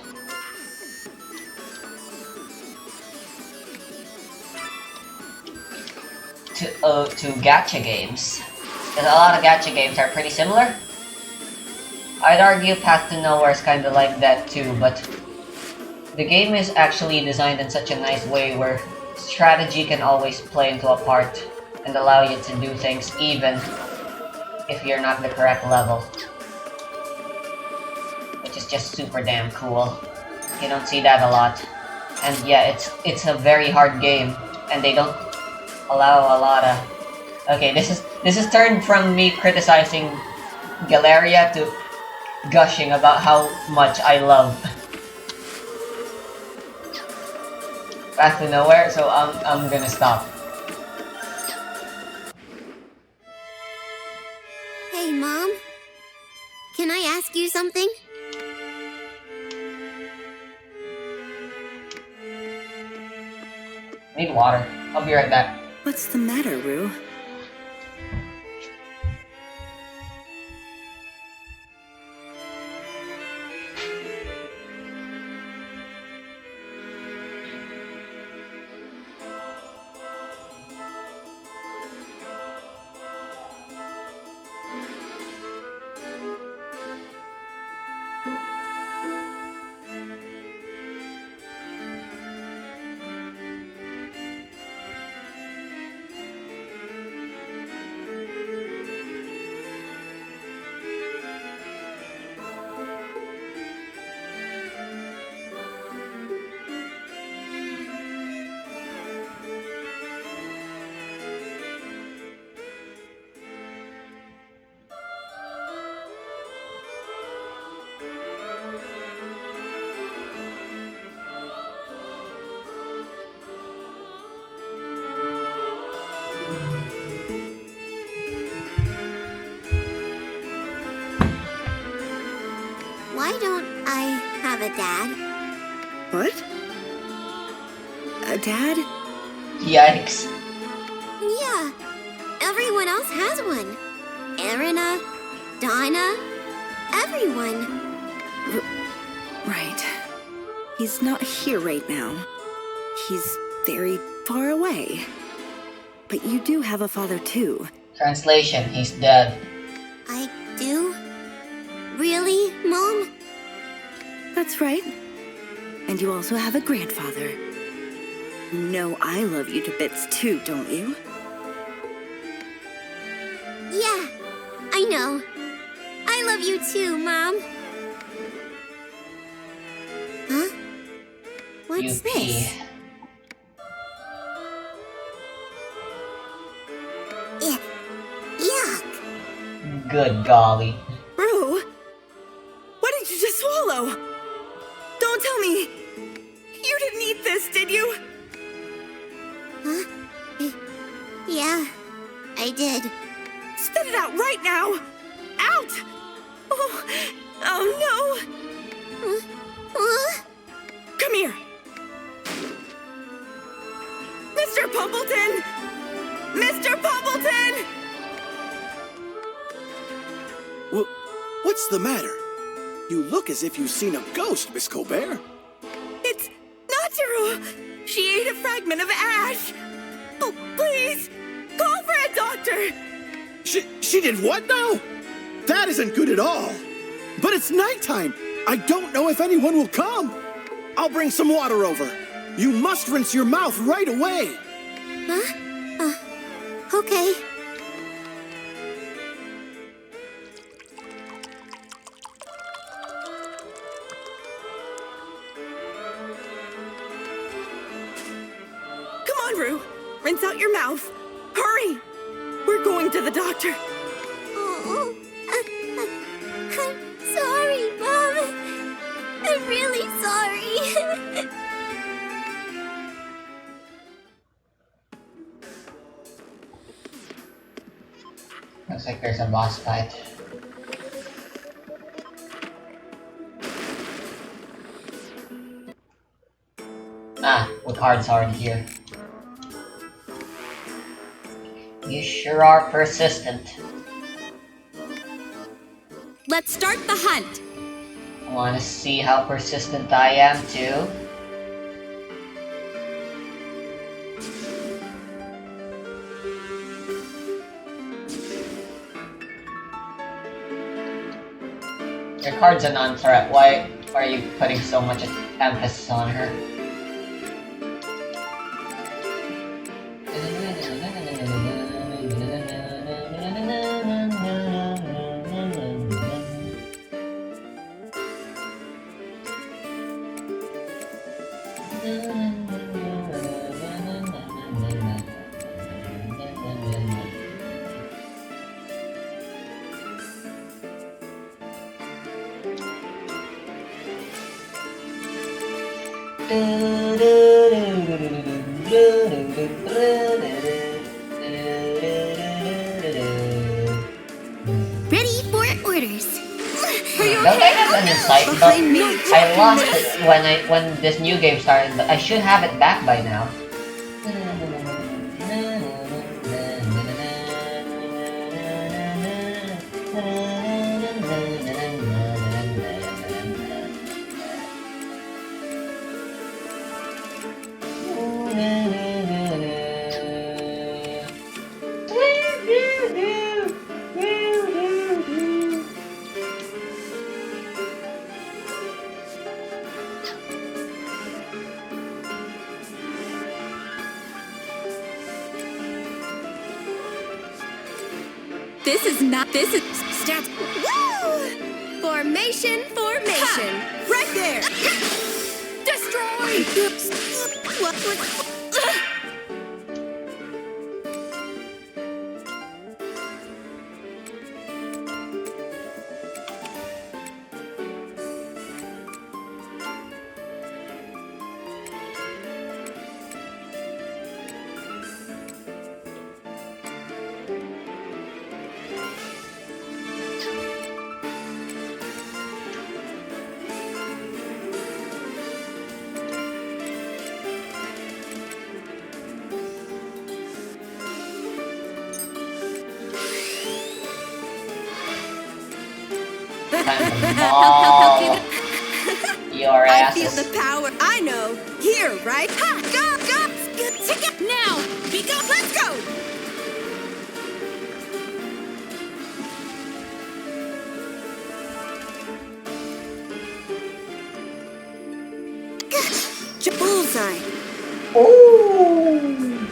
to gacha games. Because a lot of gacha games are pretty similar. I'd argue Path to Nowhere is kinda like that too, but the game is actually designed in such a nice way where strategy can always play into a part and allow you to do things even if you're not the correct level. Which is just super damn cool. You don't see that a lot. And yeah, it's a very hard game, and they don't allow a lot of Okay, this is turned from me criticizing Galleria to gushing about how much I love Path to Nowhere, so I'm gonna stop. Hey, Mom. Can I ask you something? Need water. I'll be right back. What's the matter, Rue? Why don't I have a dad? What? A dad? Yikes. Yeah, everyone else has one. Erina, Dinah, everyone. Right. He's not here right now. He's very far away. But you do have a father too. Translation, he's dead. I do? Really, Mom? That's right. And you also have a grandfather. You know I love you to bits too, don't you? Yeah, I know. I love you too, Mom. Huh? What's this? Yuck. Good golly. Rue? What did you just swallow? Don't tell me. You didn't eat this, did you? Huh? Yeah, I did. Spit it out right now! Out! Oh no! Come here! Mr. Pumpleton! Mr. Pumpleton! What's the matter? You look as if you've seen a ghost, Miss Colbert. It's Natsuru! She ate a fragment of ash! Oh, please! Call for a doctor! She did what now? That isn't good at all. But it's nighttime. I don't know if anyone will come. I'll bring some water over. You must rinse your mouth right away. Huh? Okay. Come on, Rue. Rinse out your mouth. Hurry! We're going to the doctor. Oh, I'm sorry, Mom. I'm really sorry. Looks like there's a boss fight. Ah, Ricard's already here. You sure are persistent. Let's start the hunt. Wanna see how persistent I am too? Your card's a non-threat. Why are you putting so much emphasis on her? Ready for orders. Don't I have an insight though? I lost it when this new game started, but I should have it back by now. This is stats. Woo! Formation. Ha! Right there. Destroy. What? Your I asses. feel the power. I know. Here, right? Ha! Go! Take it now. Be go. Let's go. Bullseye. Ooh.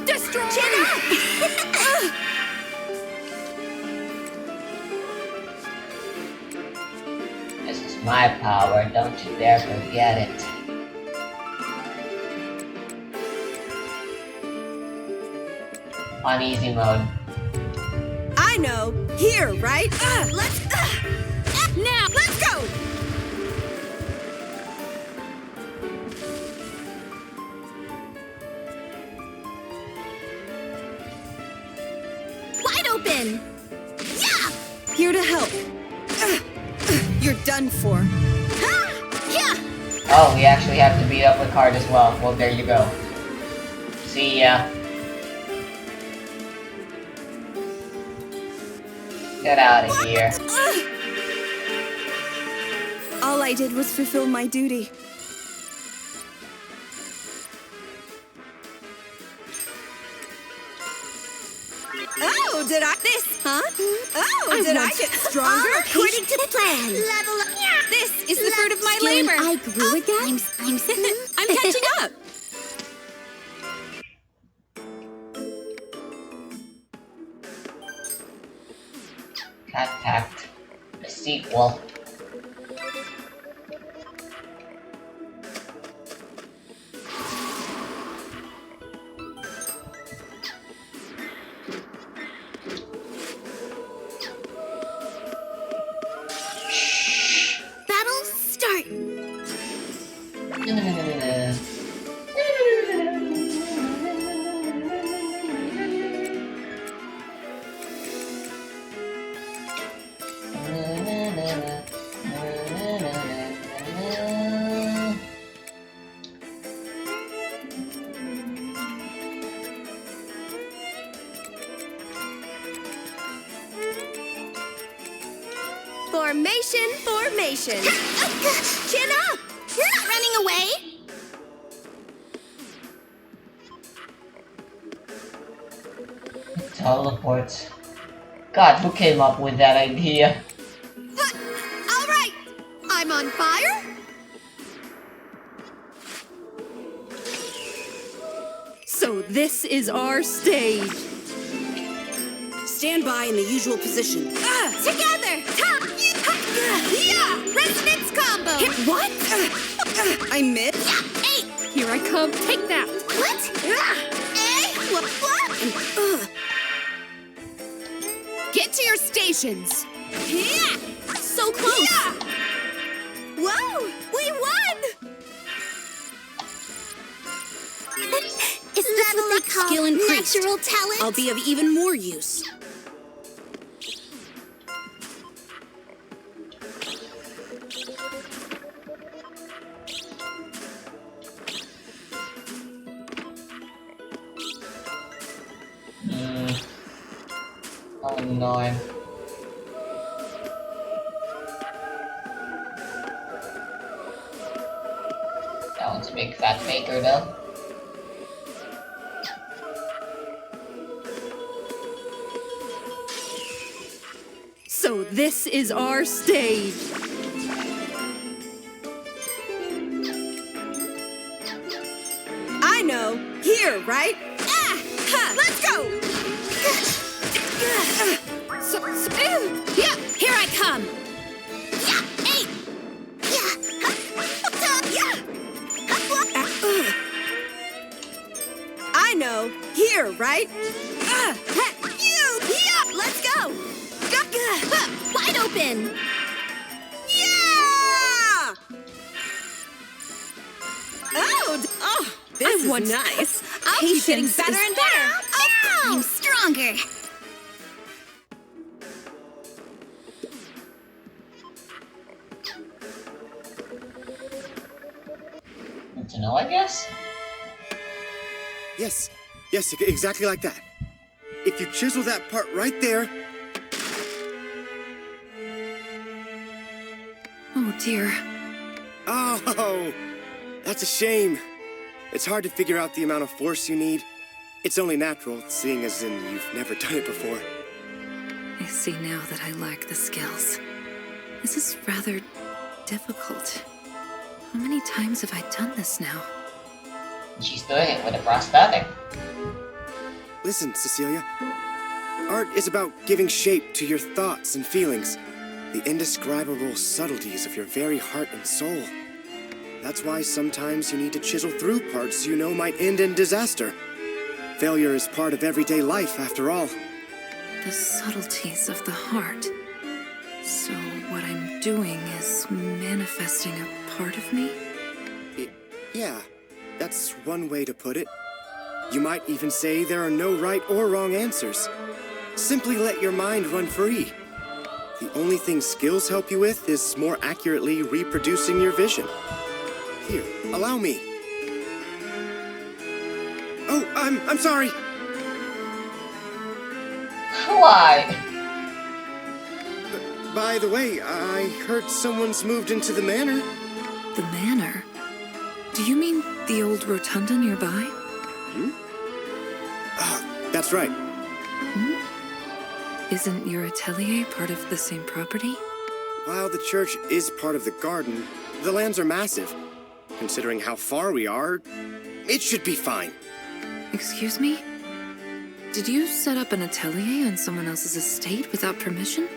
Destroy. Chin up. This is my power, don't you dare forget it. On easy mode. I know. Here, right? Let's. Now, let's go. Wide open. Yeah. Here to help. You're done for. Yeah. Oh, we actually have to beat up the card as well. Well, there you go. See ya. Get out of here. All I did was fulfill my duty. Oh, did I this, huh? Oh, did I get stronger? All according to plan. Level up. Yeah. This is the fruit of my Skin labor. I grew again. I'm catching up. Cat Pact. The sequel. Battle start. Formation. Chin up. You're not running away. Teleports. God, who came up with that idea? All right. I'm on fire. So this is our stage. Stand by in the usual position. Together. Yeah! Resonance combo! What? I missed? Yeah. 8. Here I come. Take that. What? Get to your stations! Yeah! So close! Yeah! Whoa! We won! Is this what they call skill increased? natural talent? I'll be of even more use. Oh no. That one's a big fat faker though. So this is our stage. I know. Here, right? Ah! Ha! Let's go! Yeah, here I come! Yeah, hey! Yeah! Yeah! I know. Here, right? You! Yeah! Let's go! Wide open! Yeah! Oh, this is nice. I'll keep getting better and better. I'm stronger! Good to know, I guess? Yes, exactly like that. If you chisel that part right there... Oh dear. Oh, that's a shame. It's hard to figure out the amount of force you need. It's only natural, seeing as in you've never done it before. I see now that I lack the skills. This is rather difficult. How many times have I done this now? She's doing it with a prosthetic. Listen, Cecilia. Art is about giving shape to your thoughts and feelings. The indescribable subtleties of your very heart and soul. That's why sometimes you need to chisel through parts you know might end in disaster. Failure is part of everyday life, after all. The subtleties of the heart. So what I'm doing is manifesting a part of me? Yeah, that's one way to put it. You might even say there are no right or wrong answers. Simply let your mind run free. The only thing skills help you with is more accurately reproducing your vision. Here, allow me. Oh, I'm sorry. Why? By the way, I heard someone's moved into the manor. The manor? Do you mean the old rotunda nearby? That's right. Isn't your atelier part of the same property? While the church is part of the garden, the lands are massive. Considering how far we are, it should be fine. Excuse me? Did you set up an atelier on someone else's estate without permission?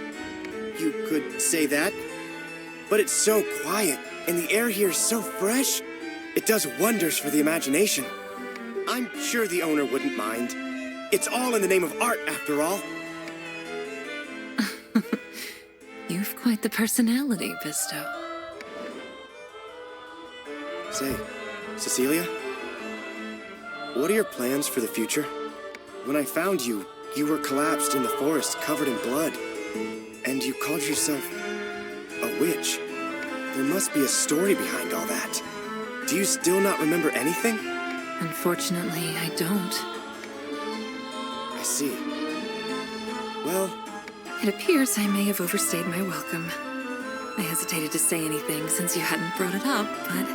You could say that. But it's so quiet, and the air here is so fresh. It does wonders for the imagination. I'm sure the owner wouldn't mind. It's all in the name of art, after all. You've quite the personality, Bisto. Say, Cecilia? What are your plans for the future? When I found you, you were collapsed in the forest covered in blood. And you called yourself a witch. There must be a story behind all that. Do you still not remember anything? Unfortunately, I don't. I see. Well... It appears I may have overstayed my welcome. I hesitated to say anything since you hadn't brought it up, but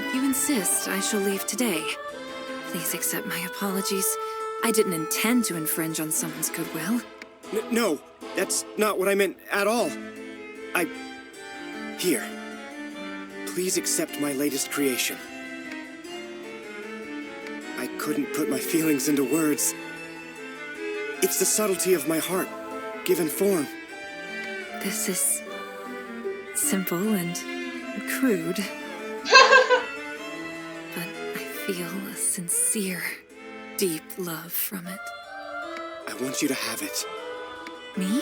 if you insist, I shall leave today. Please accept my apologies. I didn't intend to infringe on someone's goodwill. No, that's not what I meant at all. Here. Please accept my latest creation. I couldn't put my feelings into words. It's the subtlety of my heart, given form. This is simple and crude. But I feel a sincere, deep love from it. I want you to have it. Me?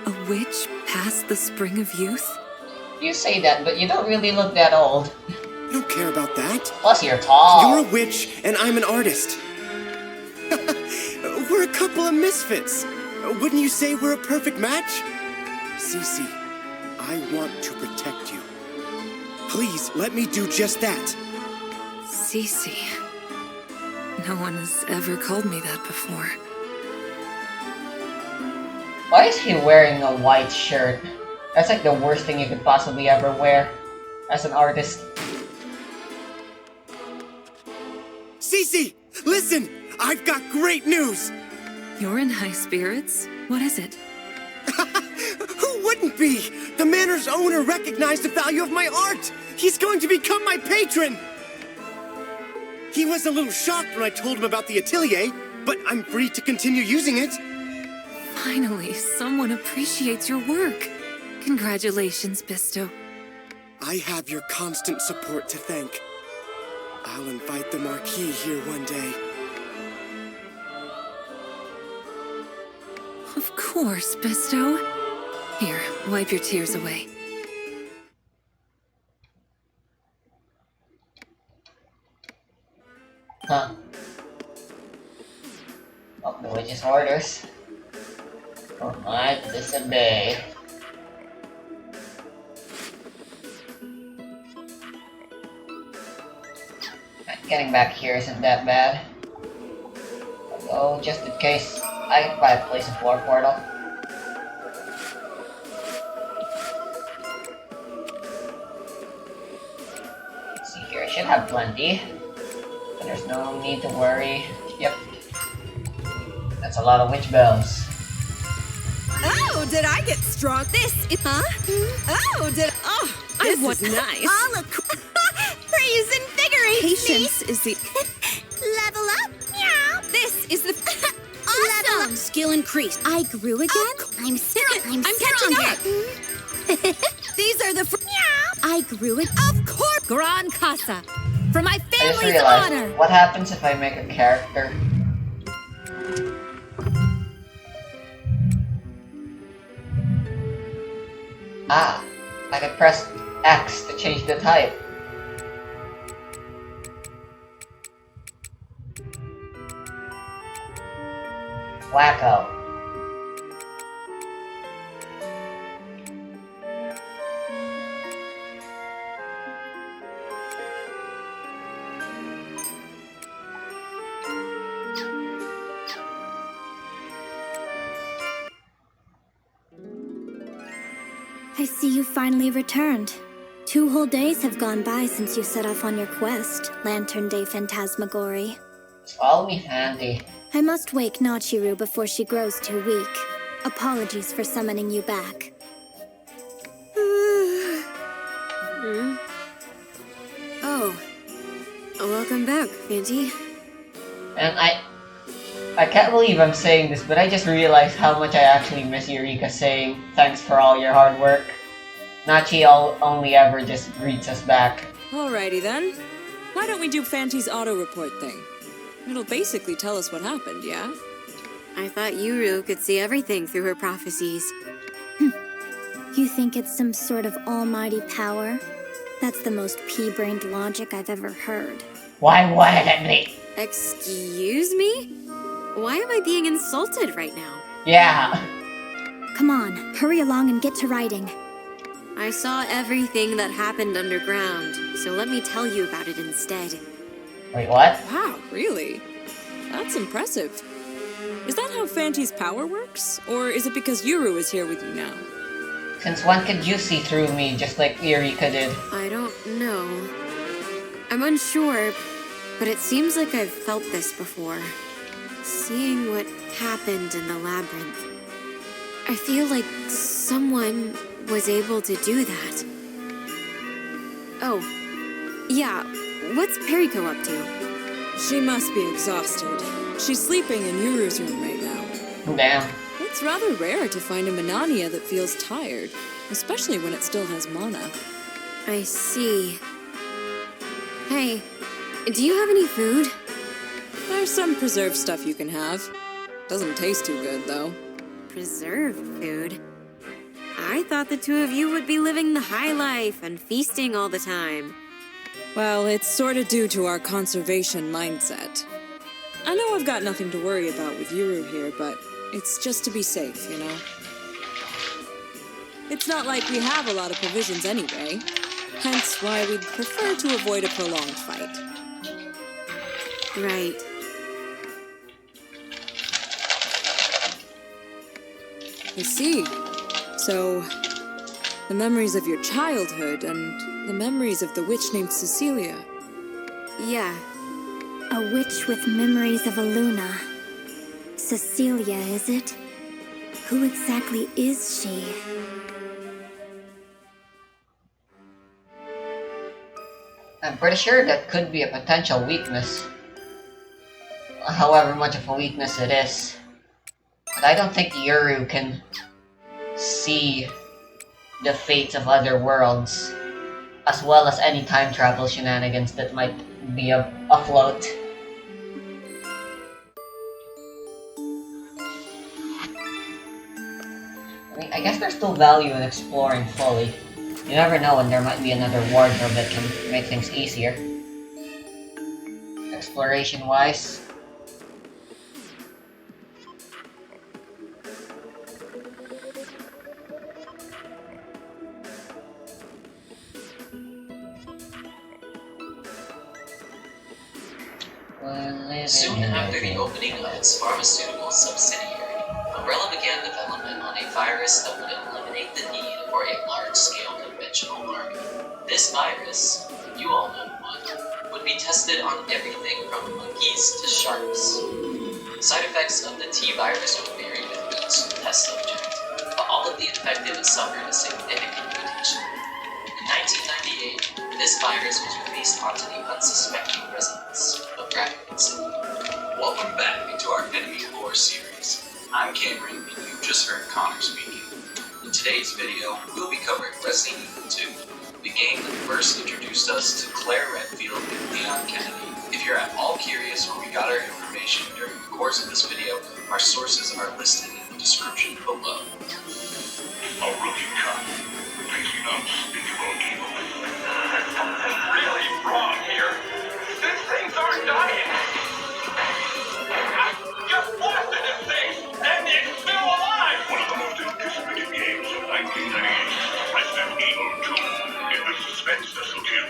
A witch past the spring of youth? You say that, but you don't really look that old. I don't care about that. Plus, you're tall. You're a witch, and I'm an artist. We're a couple of misfits. Wouldn't you say we're a perfect match? Cece, I want to protect you. Please, let me do just that. Cece. No one has ever called me that before. Why is he wearing a white shirt? That's like the worst thing you could possibly ever wear as an artist. Cece, listen! I've got great news! You're in high spirits? What is it? Who wouldn't be? The manor's owner recognized the value of my art! He's going to become my patron! He was a little shocked when I told him about the atelier, but I'm free to continue using it. Finally, someone appreciates your work. Congratulations, Bisto. I have your constant support to thank. I'll invite the Marquis here one day. Of course, Bisto. Here, wipe your tears away. Huh. Oh, the witch's orders. Oh my, disobey. Getting back here isn't that bad. Although, just in case, I can probably place a floor portal. Let's see here, I should have plenty. But there's no need to worry. Yep. That's a lot of witch bells. Oh, did I get strong? This is, huh? Oh, this is nice. Praise and figurine. Patience is the... Level up. Meow. This is the awesome. Level up. Skill increased. I grew again? I'm strong. I'm catching up. These are the meow. I grew it. Of course. Gran Casa. For my I just family's realized, honor. what happens if I make a character? Ah, I can press X to change the type. Wacko. I see you finally returned. 2 whole days have gone by since you set off on your quest, Lantern Day Phantasmagory. Follow me, Handy. I must wake Nachiru before she grows too weak. Apologies for summoning you back. Oh. Welcome back, Auntie. And I can't believe I'm saying this, but I just realized how much I actually miss Eureka saying, "Thanks for all your hard work." Nachi only ever just greets us back. Alrighty then. Why don't we do Fanty's auto-report thing? It'll basically tell us what happened, yeah? I thought Yuru could see everything through her prophecies. You think it's some sort of almighty power? That's the most pea-brained logic I've ever heard. Why at me? Excuse me? Why am I being insulted right now? Yeah. Come on, hurry along and get to writing. I saw everything that happened underground, so let me tell you about it instead. Wait, what? Wow, really? That's impressive. Is that how Fanty's power works? Or is it because Yuru is here with you now? Since when could you see through me just like Eureka did? I don't know. I'm unsure, but it seems like I've felt this before. Seeing what happened in the labyrinth. I feel like someone was able to do that. Oh, yeah. What's Periko up to? She must be exhausted. She's sleeping in Yuru's room right now. Damn. It's rather rare to find a Manania that feels tired, especially when it still has mana. I see. Hey, do you have any food? There's some preserved stuff you can have. Doesn't taste too good, though. preserved food. I thought the two of you would be living the high life and feasting all the time. Well, it's sort of due to our conservation mindset. I know I've got nothing to worry about with Yuru here, but it's just to be safe, you know? It's not like we have a lot of provisions anyway, hence why we'd prefer to avoid a prolonged fight. Right. I see. So, the memories of your childhood and the memories of the witch named Cecilia. Yeah. A witch with memories of a Luna. Cecilia, is it? Who exactly is she? I'm pretty sure that could be a potential weakness. However much of a weakness it is. But I don't think Yuru can see the fates of other worlds, as well as any time travel shenanigans that might be afloat. I mean, I guess there's still value in exploring fully. You never know when there might be another wardrobe that can make things easier. Exploration-wise. Soon after the opening of its pharmaceutical subsidiary, Umbrella began development on a virus that would eliminate the need for a large-scale conventional army. This virus, you all know what, would be tested on everything from monkeys to sharks. Side effects of the T-virus would vary with each test subject, but all of the infected suffered a significant mutation. In 1998, this virus was released onto the unsuspecting residents of Labyrinth City. Welcome back to our Enemy Lore series. I'm Cameron, and you just heard Connor speaking. In today's video, we'll be covering Resident Evil 2, the game that first introduced us to Claire Redfield and Leon Kennedy. If you're at all curious where we got our information during the course of this video, our sources are listed in the description below. A rookie cop, facing unspeakable evil. There's something really wrong here. These things aren't dying. I just blasted this thing, and it's still alive! One of the most anticipated games of 1998, Resident Evil 2. In the suspense this'll kill.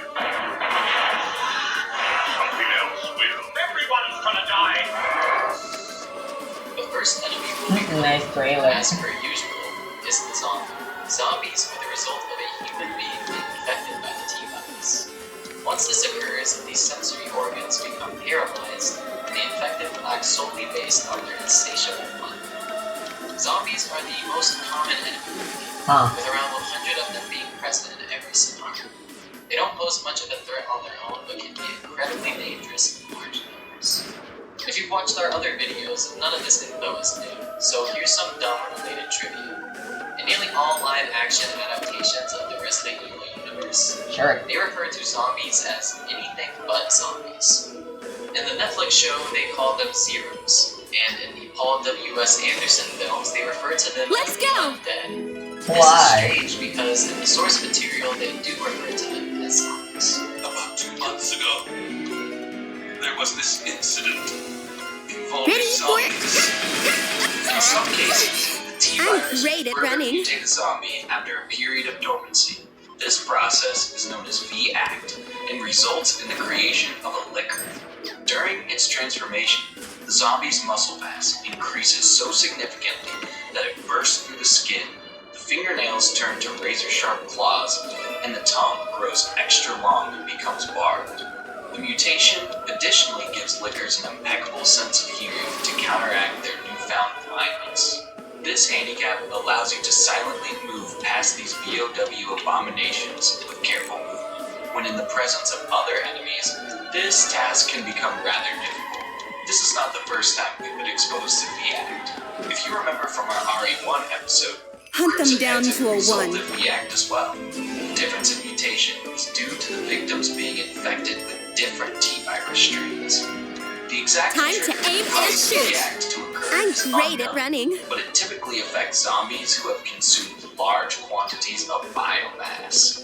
Something else will. Everyone's gonna die! The first enemy will be Nice trailer. as per usual, is the zombie. Zombies are the result of a human being being infected by the T-virus. Once this occurs, these sensory organs become paralyzed, and the infected will act solely based on their insatiable hunger. Zombies are the most common enemy, with around 100 of them being present in every scenario. They don't pose much of a threat on their own, but can be incredibly dangerous in large numbers. If you've watched our other videos, none of this info is new, so here's some dumb related trivia. In nearly all live-action adaptations of the Resident Evil universe, they refer to zombies as anything but zombies. In the Netflix show, they call them zeros, and in the Paul W.S. Anderson films, they refer to them as the undead. Why? This is strange because in the source material, they do refer to them as zombies. About 2 months ago, there was this incident involving zombies. In some cases, the T-virus further mutate a zombie after a period of dormancy. This process is known as V-Act and results in the creation of a liquor. During its transformation, the zombie's muscle mass increases so significantly that it bursts through the skin, the fingernails turn to razor-sharp claws, and the tongue grows extra long and becomes barbed. The mutation additionally gives lickers an impeccable sense of hearing to counteract their newfound blindness. This handicap allows you to silently move past these BOW abominations with careful movement. When in the presence of other enemies, this task can become rather difficult. This is not the first time we've been exposed to V-Act. If you remember from our RE1 episode, hunt them down to a 1. V-Act as well. The difference in mutation is due to the victims being infected with different T-virus strains. The exact Time to aim and shoot! V-Act to occur is great at unknown, running. but it typically affects zombies who have consumed large quantities of biomass.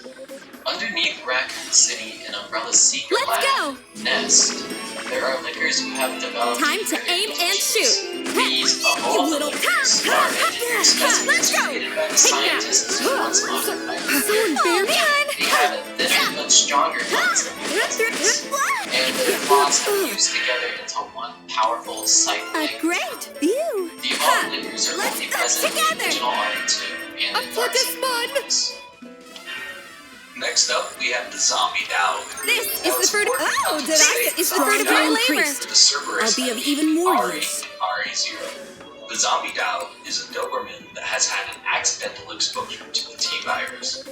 Underneath Raccoon City and Umbrella's secret lab, Nest, there are lickers who have developed Time to aim and shoot. These You little lickers are engineered specimens created by the scientists who once modified them. They have a thinner but stronger guns than the others, and their claws are fused together into one powerful cycling. Great view. The evolved lickers are only present in the original R2 and in Dark Souls. Next up, we have the zombie dowel. This is the fruit. Oh, did I? It's the fruit of my labor. I'll be of even more use. RE0. The zombie dowel is a Doberman that has had an accidental exposure to the T-virus,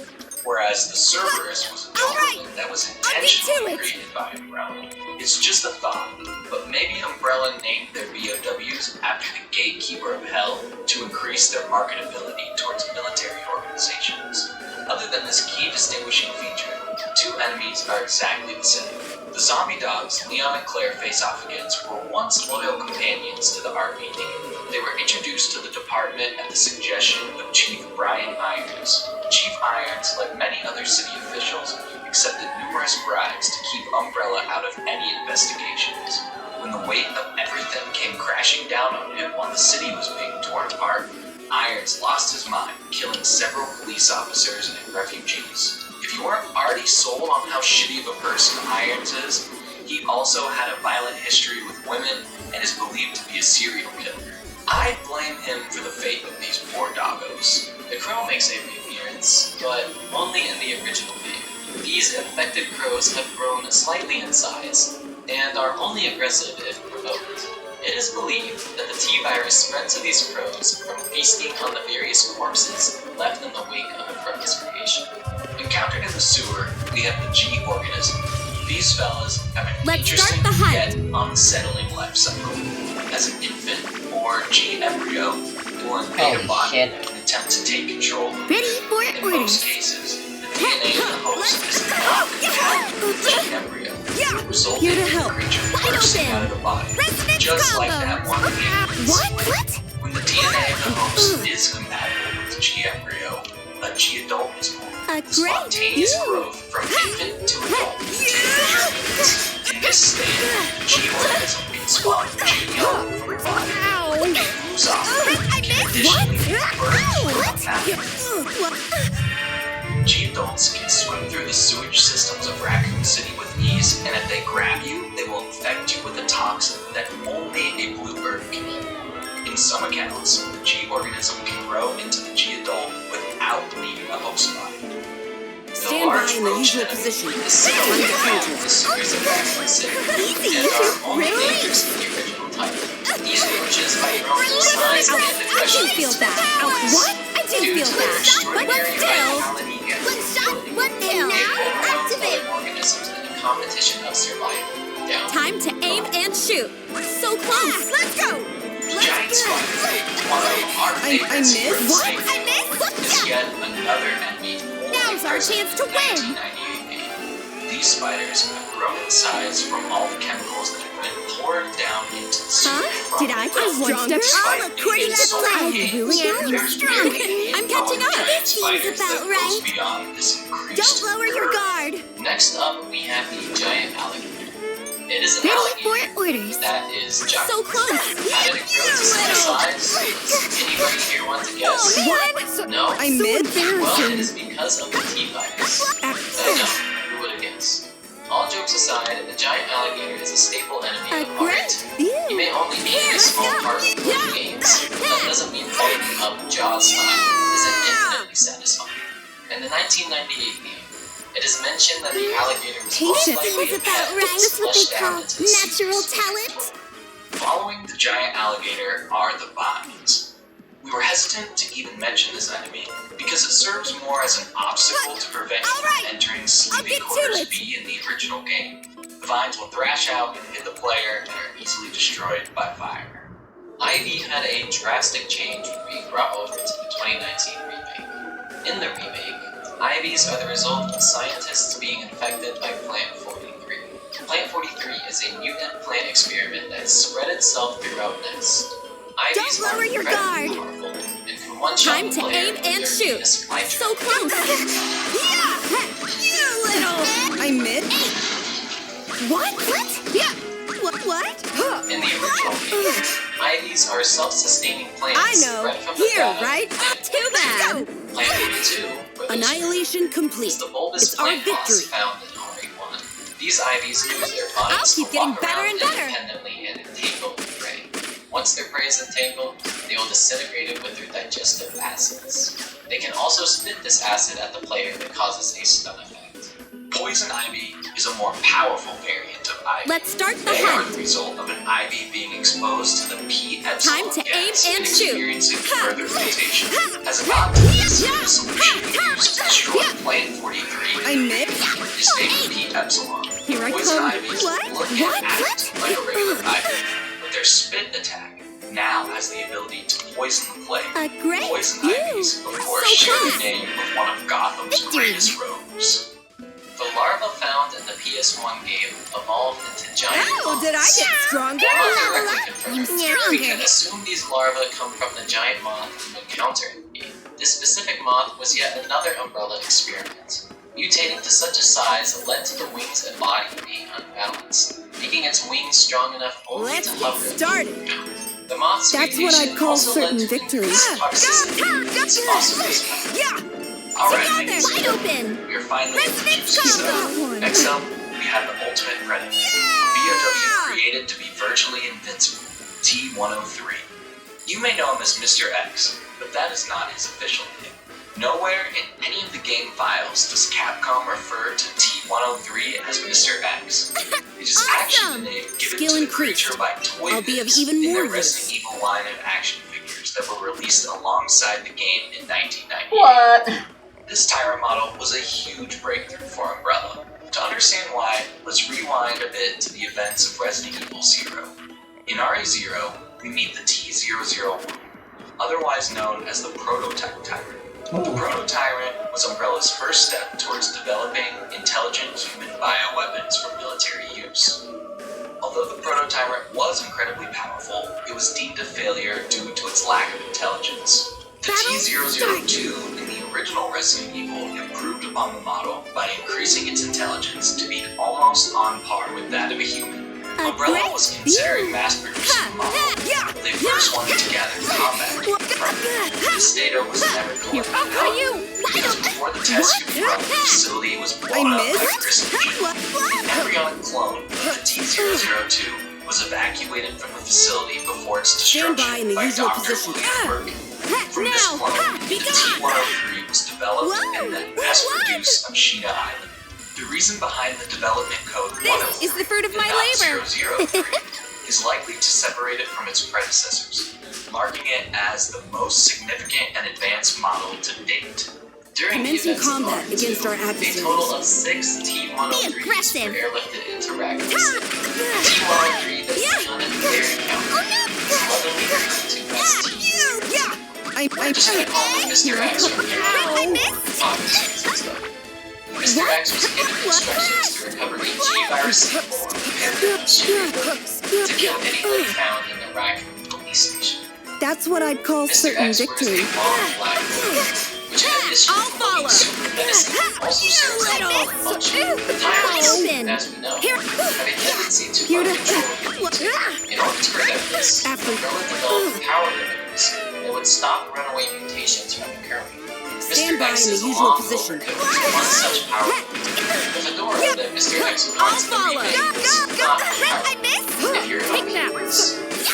whereas the Cerberus was a Doberman that was intentionally created by Umbrella. It's just a thought, but maybe Umbrella named their BOWs after the gatekeeper of hell to increase their marketability towards military organizations. Other than this key distinguishing feature, the two enemies are exactly the same. The zombie dogs Leon and Claire face off against were once loyal companions to the RPD. They were introduced to the department at the suggestion of Chief Brian Irons. Chief Irons, like many other city officials, accepted numerous bribes to keep Umbrella out of any investigations. When the weight of everything came crashing down on him while the city was being torn apart, Irons lost his mind, killing several police officers and refugees. If you weren't already sold on how shitty of a person Irons is, he also had a violent history with women and is believed to be a serial killer. I blame him for the fate of these poor doggos. The crow makes a reappearance, but only in the original game. These infected crows have grown slightly in size, and are only aggressive if provoked. It is believed that the T-virus spread to these crows from feasting on the various corpses left in the wake of the crow's creation. Encountered in the sewer, we have the G organism. These fellas have an interesting yet unsettling life cycle. As an infant, or G embryo, born beta bot, and attempt to take control of it. In most cases, the DNA of the host is not compatible with the G embryo, resulting in the creature bursting out of the body, just like that one game. What? When the DNA of the host is compatible with the G embryo, a G adult is born. Spontaneous growth from infant to adult in this state, the G organism can spawn G young from the body. It moves off and can additionally birth. G adults can swim through the sewage systems of Raccoon City with ease, and if they grab you, they will infect you with a toxin that only a bluebird can heal. In some accounts, the G organism can grow into the G adult without needing a host body. Stand by in the usual position. The series of Raccoon City, and are only dangerous in the original title. These roaches are grown to size and aggression. I didn't feel that. What? I didn't feel that. One shot, one kill. Now activate organisms in a competition of survival. Time to aim and shoot. So close. Let's go. Giant spider, one of our favorites. I missed? Is yet another enemy. Now's our chance to win. 1998. These spiders have grown in size from all the chemicals that have been poured down into the sewage. Did I get stronger? All according to plan. I'm catching up. This seems about right. Beyond this Don't lower your guard. Next up, we have the giant alligator. It is an alligator that is giant. So close. How did it grow to such a size? Anybody here want to guess? What? No? I missed. Well, it is because of the T-virus. I know, who would have guessed? All jokes aside, the giant alligator is a staple enemy of art. He may only be a small part of the games, but that doesn't mean fighting up Jaws style isn't infinitely satisfying. In the 1998 game, it is mentioned that the alligator was most likely a pet that was flushed down into the natural sea. talent. Following the giant alligator are the vines. We were hesitant to even mention this enemy because it serves more as an obstacle to prevent you from entering Sleepy Quarters B in the original game. The vines will thrash out and hit the player and are easily destroyed by fire. Ivy had a drastic change when being brought over to the 2019 remake. In the remake, Ivies are the result of scientists being infected by Plant 43. Plant 43 is a mutant plant experiment that has spread itself throughout Nest. IVs Don't lower are your incredibly guard. powerful, and from one shot Time to player, aim and their shoot. weakness might So close. Yeah! You little... I missed. What? Yeah. What? In the original game, IVs are self-sustaining plants I know. bred from the Here, data right? plant. Too bad. Plant 42, for those Annihilation is complete. the bulbous It's our plant moss victory. found in RA1. These IVs use their bodies I'll keep to getting walk better around and better. independently and entangle the prey. Once their prey is entangled, they will disintegrate it with their digestive acids. They can also spit this acid at the player that causes a stun effect. Poison Ivy is a more powerful variant of Ivy. Let's start the They are hunt. the result of an Ivy being exposed to the P epsilon Time to gas aim and shoot. experiencing Ha! further mutation. Ha! As a nod to this, Yeah! the solution used to destroy Plant 43 I missed. is named P epsilon. Here I Poison come. Ivies What? look What? and act like a regular Ivy, but their spit attack now has the ability to poison the player. Great. Poison You. Ivies, of course, So share close. the name of one of Gotham's Victory. greatest rogues. The larva found in the PS1 game evolved into giant How did I moths. get stronger? While not directly confirmed, I'm stronger. we can assume these larvae come from the giant moth you encounter in the game. This specific moth was yet another Umbrella experiment. Mutating to such a size led to the wings and body being unbalanced, making its wings strong enough only Let's to get hover. started. The moth's That's what mutation I'd call also led certain to victories. increased toxicity. It's phosphorus. Yeah. Alright, Together. ladies, Wide open. we are finally Resonance so, combo. next up, we have the ultimate predator. BOW created to be virtually invincible, T-103. You may know him as Mr. X, but that is not his official name. Nowhere in any of the game files does Capcom refer to T-103 as Mr. X. It is actually the name given Skill to the increased. creature by Toy I'll be of Biz even in more their use. Resident Evil line of action figures that were released alongside the game in 1998. What? This Tyra model was a huge breakthrough for Umbrella. To understand why, let's rewind a bit to the events of Resident Evil 0. In RE0, we meet the T-001, otherwise known as the Prototype Tyrant. The Proto-Tyrant was Umbrella's first step towards developing intelligent human bioweapons for military use. Although the Proto-Tyrant was incredibly powerful, it was deemed a failure due to its lack of intelligence. The T-002 in the original Resident Evil improved upon the model by increasing its intelligence to be almost on par with that of a human. Umbrella was considering mass-producing the model. They first wanted to gather combat data from it. This data was never collected out, because before the test could be run, the facility was blown up by Chris An embryonic clone of the T-002 was evacuated from the facility before its Stand by destruction in the by usual Dr. position. William Burke. From this clone, the T-103 was developed and then mass-produced on Sheena Island. The reason behind the development code This is the fruit of my labor. 003 is likely to separate it from its predecessors, marking it as the most significant and advanced model to date. During the Commencing events of combat RE2, against our a adversaries. total of 6 T-103s Be aggressive. were airlifted into Ragnos. The T-103 that is on in the air encounter is lovingly referred to as T. We're just gonna call him Mr. X from here on out. Obviously, and stuff. Mr. X was given instructions to recover a G-virus sample and prepare it to kill anybody found in the Raccoon police station. That's what I'd call Mr. certain X wears victory. a long black robe, which in addition I'll to follow. looking super menacing, also serves a dual function. Tyrants, as we know, have a tendency to Here to- uncontrollably mutate. In order to prevent this, Umbrella developed power limiters that would stop runaway mutations from occurring. Stand Mr. by X in the is usual long position. overdue to one such power limiter. The fedora that Mr. X I'll wants to follow. remake is not powerful. If you're Take that.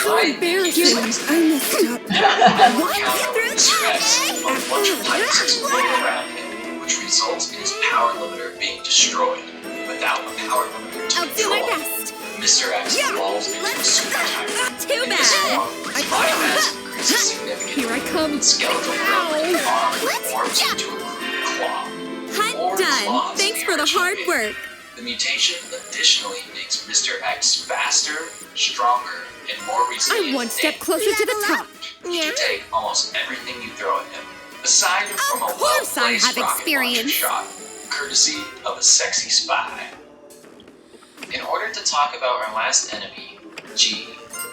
I Embarrassing. I messed up. encounter Mr. X a bunch of pipes explode around him, which results in his power limiter being destroyed. Without a power limiter to I'll do my control, best. Mr. X evolves into a super tyrant. Too In this bad. form, his body mass increases significantly. Here I come. Skeletal growth in the arm forms into a crude claw. Hunt Or done. claws Thanks in for the original hard game. work. The mutation additionally makes Mr. X faster, stronger, and more resilient. I'm one step than closer to the top. He can take almost everything you throw at him, aside from a course I well-placed have rocket experience. launcher shot, courtesy of a sexy spy. In order to talk about our last enemy, G,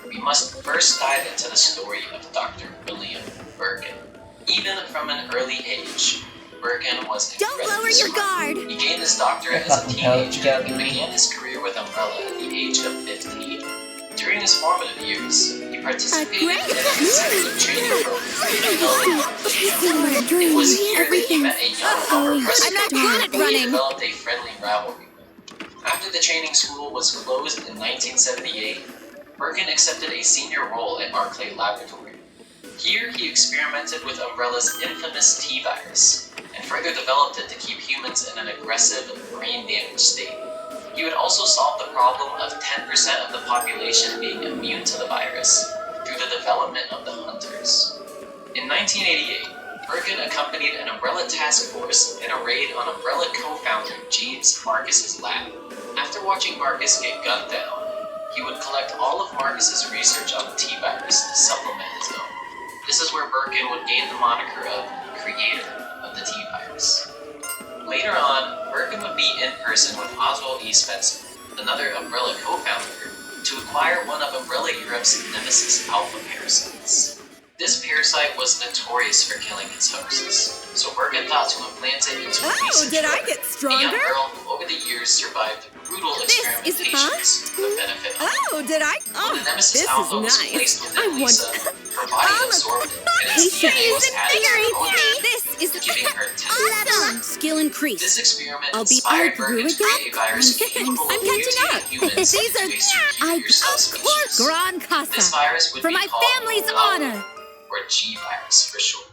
we we must first dive into the story of Dr. William Birkin. Even from an early age, Birkin was incredibly Don't lower your smart. guard! He gained his doctorate as a teenager and began his career with Umbrella at the age of 15. During his formative years, he participated in an executive training program. It was here that he met a young upper I'm not good at running! developed a friendly rivalry. After the training school was closed in 1978, Birkin accepted a senior role at Arclay Laboratory. Here, he experimented with Umbrella's infamous T-virus, and further developed it to keep humans in an aggressive, brain-damaged state. He would also solve the problem of 10% of the population being immune to the virus, through the development of the Hunters. In 1988, Birkin accompanied an Umbrella task force in a raid on Umbrella co-founder James Marcus's lab. After watching Marcus get gunned down, he would collect all of Marcus's research on the T-virus to supplement his own. This is where Birkin would gain the moniker of creator of the T-virus. Later on, Birkin would meet in person with Oswald E. Spencer, another Umbrella co-founder, to acquire one of Umbrella Europe's nemesis alpha parasites. This parasite was notorious for killing its hosts, so Birkin thought to implant it into a research did I program. get A stronger? young girl who over the years survived brutal experimentations for the benefit of Oh, did I? when the nemesis this alpha is was nice. placed I within want- Lisa, her body absorbed it, and its Patient DNA was is added to her invigorating body, me! This is giving her 10. awesome! Skill increased. This experiment I'll be inspired Argru Birkin to again. create a virus capable I'm of catching up. mutating humans These into are a superior cell species. Gran Casa. This virus would For be my called family's Galleria, honor. or G-virus for short.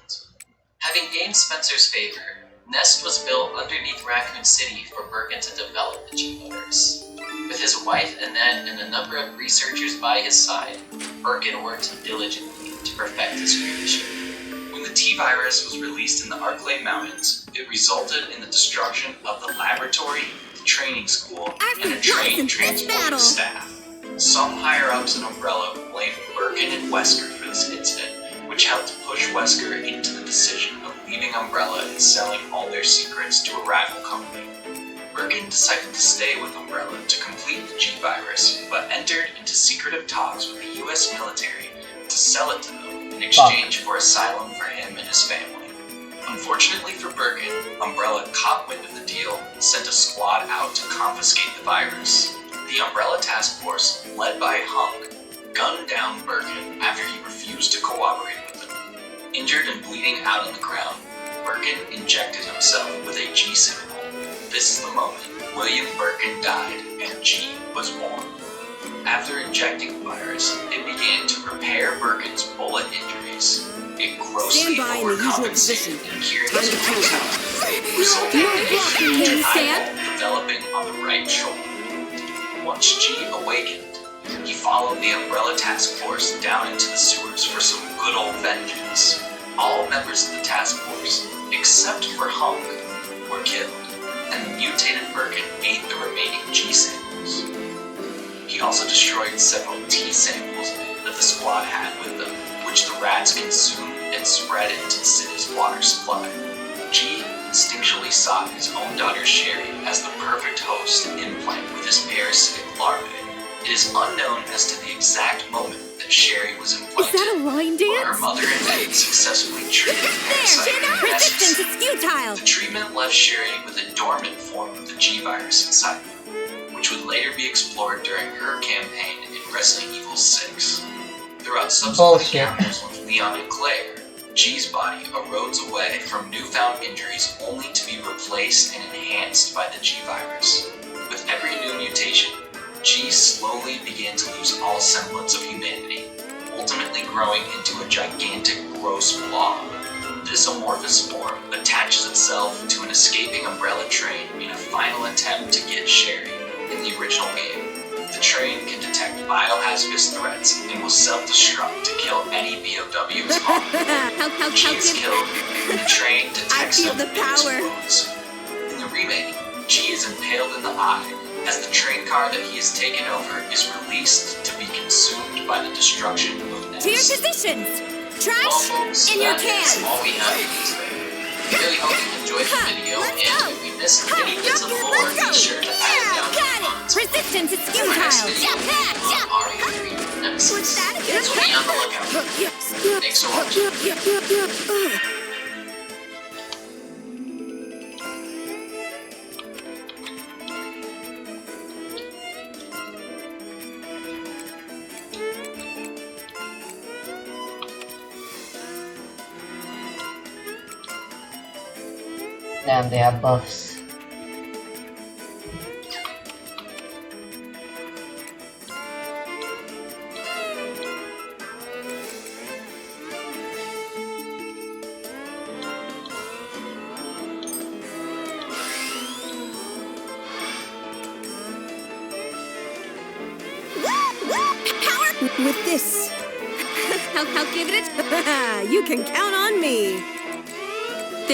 Having gained Spencer's favor, Nest was built underneath Raccoon City for Birkin to develop the G-virus. With his wife Annette and a number of researchers by his side, Birkin worked diligently to perfect his creation. When the T-virus was released in the Arclay Mountains, it resulted in the destruction of the laboratory, the training school, and the train transporting staff. Some higher-ups in Umbrella blamed Birkin and Wesker for this incident, which helped push Wesker into the decision of leaving Umbrella and selling all their secrets to a rival company. Birkin decided to stay with Umbrella to complete the G-virus, but entered into secretive talks with the US military to sell it to them in exchange for asylum for him and his family. Unfortunately for Birkin, Umbrella caught wind of the deal and sent a squad out to confiscate the virus. The Umbrella task force, led by Hunk, gunned down Birkin after he refused to cooperate with them. Injured and bleeding out on the ground, Birkin injected himself with a G signal. This is the moment William Birkin died and G was born. After injecting the virus, it began to repair Birkin's bullet injuries. It grossly Stand by in the usual position. overcompensated in curing his brutality, resulting in a huge eyeball developing on the right shoulder. Once G awakened, he followed the Umbrella task force down into the sewers for some good old vengeance. All members of the task force, except for Hunk, were killed, and the mutated Birkin ate the remaining G samples. He also destroyed several T samples that the squad had with them, which the rats consumed and spread into the city's water supply. G instinctually sought his own daughter Sherry as the perfect host to implant with his parasitic larvae. It is unknown as to the exact moment that Sherry was implanted. Is that a line But her dance? mother and maid successfully treated the There, parasite in resistance essence. is futile! The treatment left Sherry with a dormant form of the G-virus inside her, which would later be explored during her campaign in Resident Evil 6. Throughout subsequent encounters with Leon and Claire, G's body erodes away from newfound injuries only to be replaced and enhanced by the G-virus. With every new mutation, G slowly began to lose all semblance of humanity, ultimately growing into a gigantic, gross blob. This amorphous form attaches itself to an escaping Umbrella train in a final attempt to get Sherry. In the original game, the train can detect biohazardous threats and will self-destruct to kill any BOW as harmed. G is killed, and the train detects feel him the and power. explodes. In the remake, G is impaled in the eye, as the train car that he has taken over is released to be consumed by the destruction of Nest. To your positions! Well, Trash folks, in your that is can! all we have for you today. really hope you enjoyed the video, and if you missed any bits of lore, be sure to add it down in the comments. Resistance, it's futile. Next video, Ari Nemesis. What's that again? So be on the lookout. Thanks so much. Damn, they have buffs. With this, I'll give it you can count on me.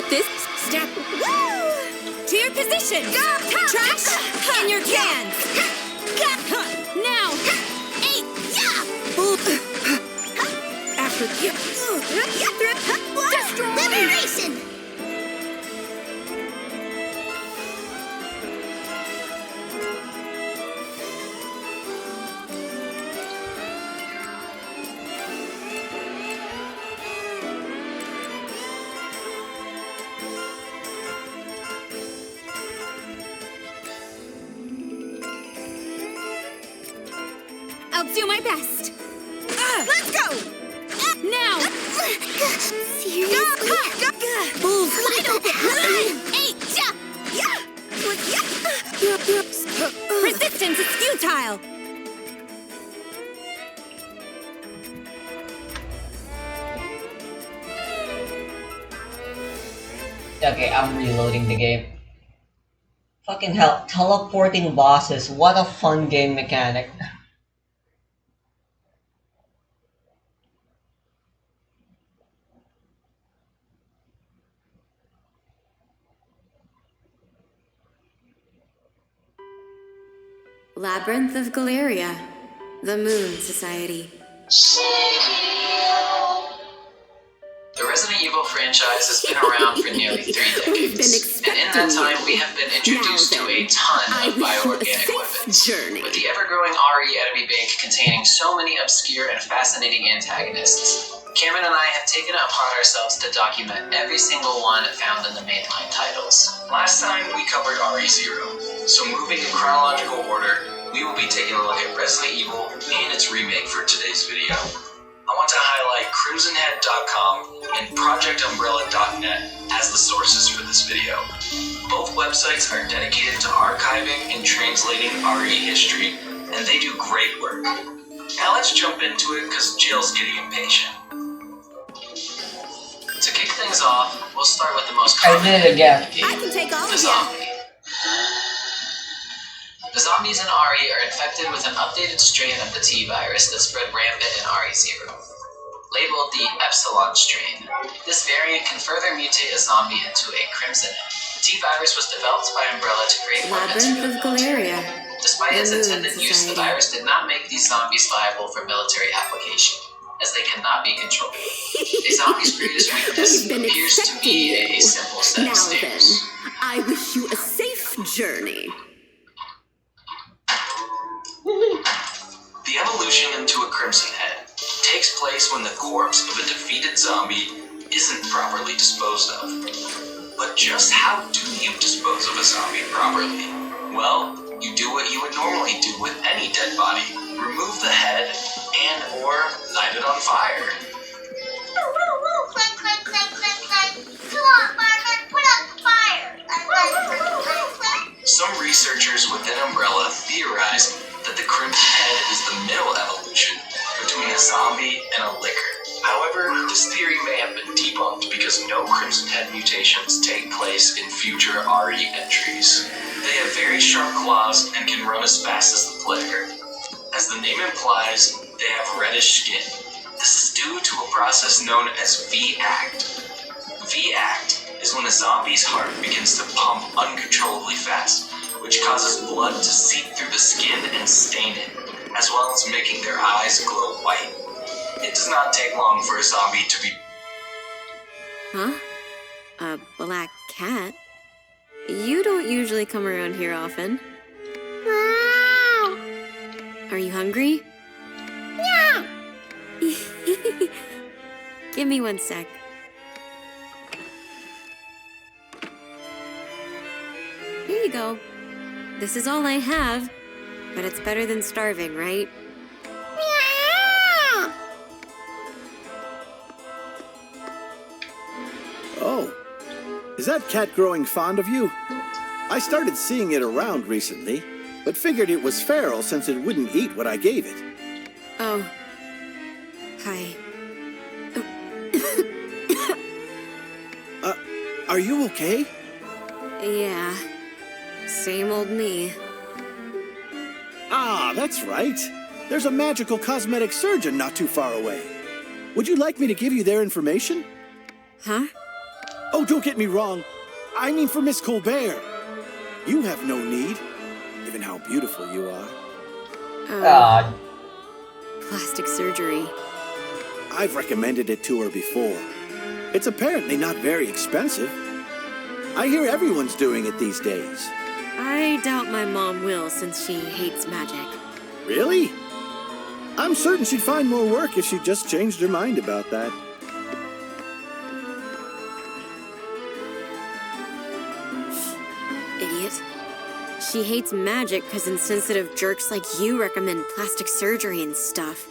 This step. Woo! To your position. Trash in your cans. Now. 8. After destroy. Liberation. I'll do my best. Let's go! Now! Seriously? Bulls! Wide open! 8! Resistance is futile! Okay, I'm reloading the game. Fucking hell, teleporting bosses, what a fun game mechanic. Labyrinth of Galleria, the Moon Society. The Resident Evil franchise has been around for nearly 3 decades, and in that time we have been introduced to a ton of bioorganic weapons, with the ever-growing RE enemy bank containing so many obscure and fascinating antagonists. Cameron and I have taken it upon ourselves to document every single one found in the mainline titles. Last time we covered RE0, so moving in chronological order, we will be taking a look at Resident Evil and its remake for today's video. I want to highlight CrimsonHead.com and ProjectUmbrella.net as the sources for this video. Both websites are dedicated to archiving and translating RE history, and they do great work. Now let's jump into it because Jill's getting impatient. To kick things off, we'll start with the most common I game, I can take all the of zombie. The zombies in RE are infected with an updated strain of the T-virus that spread rampant in RE0. Labeled the Epsilon strain, this variant can further mutate a zombie into a crimson head. The T-virus was developed by Umbrella to create weapons for the military. Despite its intended use, the virus did not make these zombies viable for military application, as they cannot be controlled. A zombie's greatest weakness appears to be a simple set of stairs. I wish you a safe journey. The evolution into a Crimson Head takes place when the corpse of a defeated zombie isn't properly disposed of. But just how do you dispose of a zombie properly? Well, you do what you would normally do with any dead body. Remove the head and or light it on fire. Come on, Margaret, put out the fire. Some researchers within Umbrella theorized that the Crimson Head is the middle evolution between a zombie and a licker. However, this theory may have been debunked because no Crimson Head mutations take place in future RE entries. They have very sharp claws and can run as fast as the player. As the name implies, they have reddish skin. This is due to a process known as V-Act. V-Act is when a zombie's heart begins to pump uncontrollably fast, which causes blood to seep through the skin and stain it, as well as making their eyes glow white. It does not take long for a zombie to be... Huh? A black cat? You don't usually come around here often. Are you hungry? Yeah. Give me 1 sec. Here you go. This is all I have, but it's better than starving, right? Meow. Oh, is that cat growing fond of you? I started seeing it around recently, but figured it was feral since it wouldn't eat what I gave it. Oh. Hi. Are you okay? Yeah. Same old me. Ah, that's right. There's a magical cosmetic surgeon not too far away. Would you like me to give you their information? Huh? Oh, don't get me wrong. I mean for Miss Colbert. You have no need, given how beautiful you are. God. Plastic surgery. I've recommended it to her before. It's apparently not very expensive. I hear everyone's doing it these days. I doubt my mom will, since she hates magic. Really? I'm certain she'd find more work if she just changed her mind about that. Idiot. She hates magic because insensitive jerks like you recommend plastic surgery and stuff.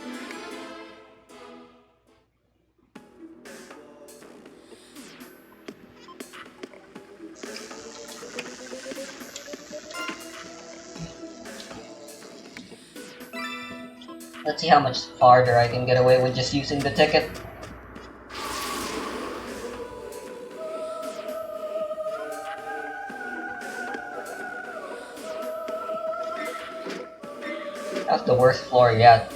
Let's see how much farther I can get away with just using the ticket. That's the worst floor yet.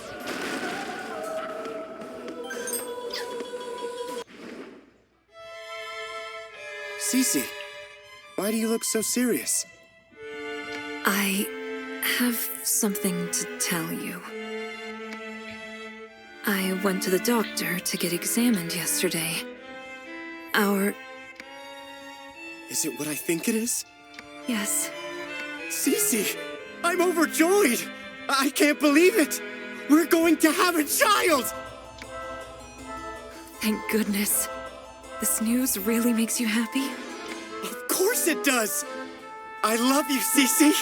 Cece, why do you look so serious? I have something to tell you. I went to the doctor to get examined yesterday. Is it what I think it is? Yes. Cece, I'm overjoyed! I can't believe it! We're going to have a child! Thank goodness. This news really makes you happy? Of course it does! I love you, Cece!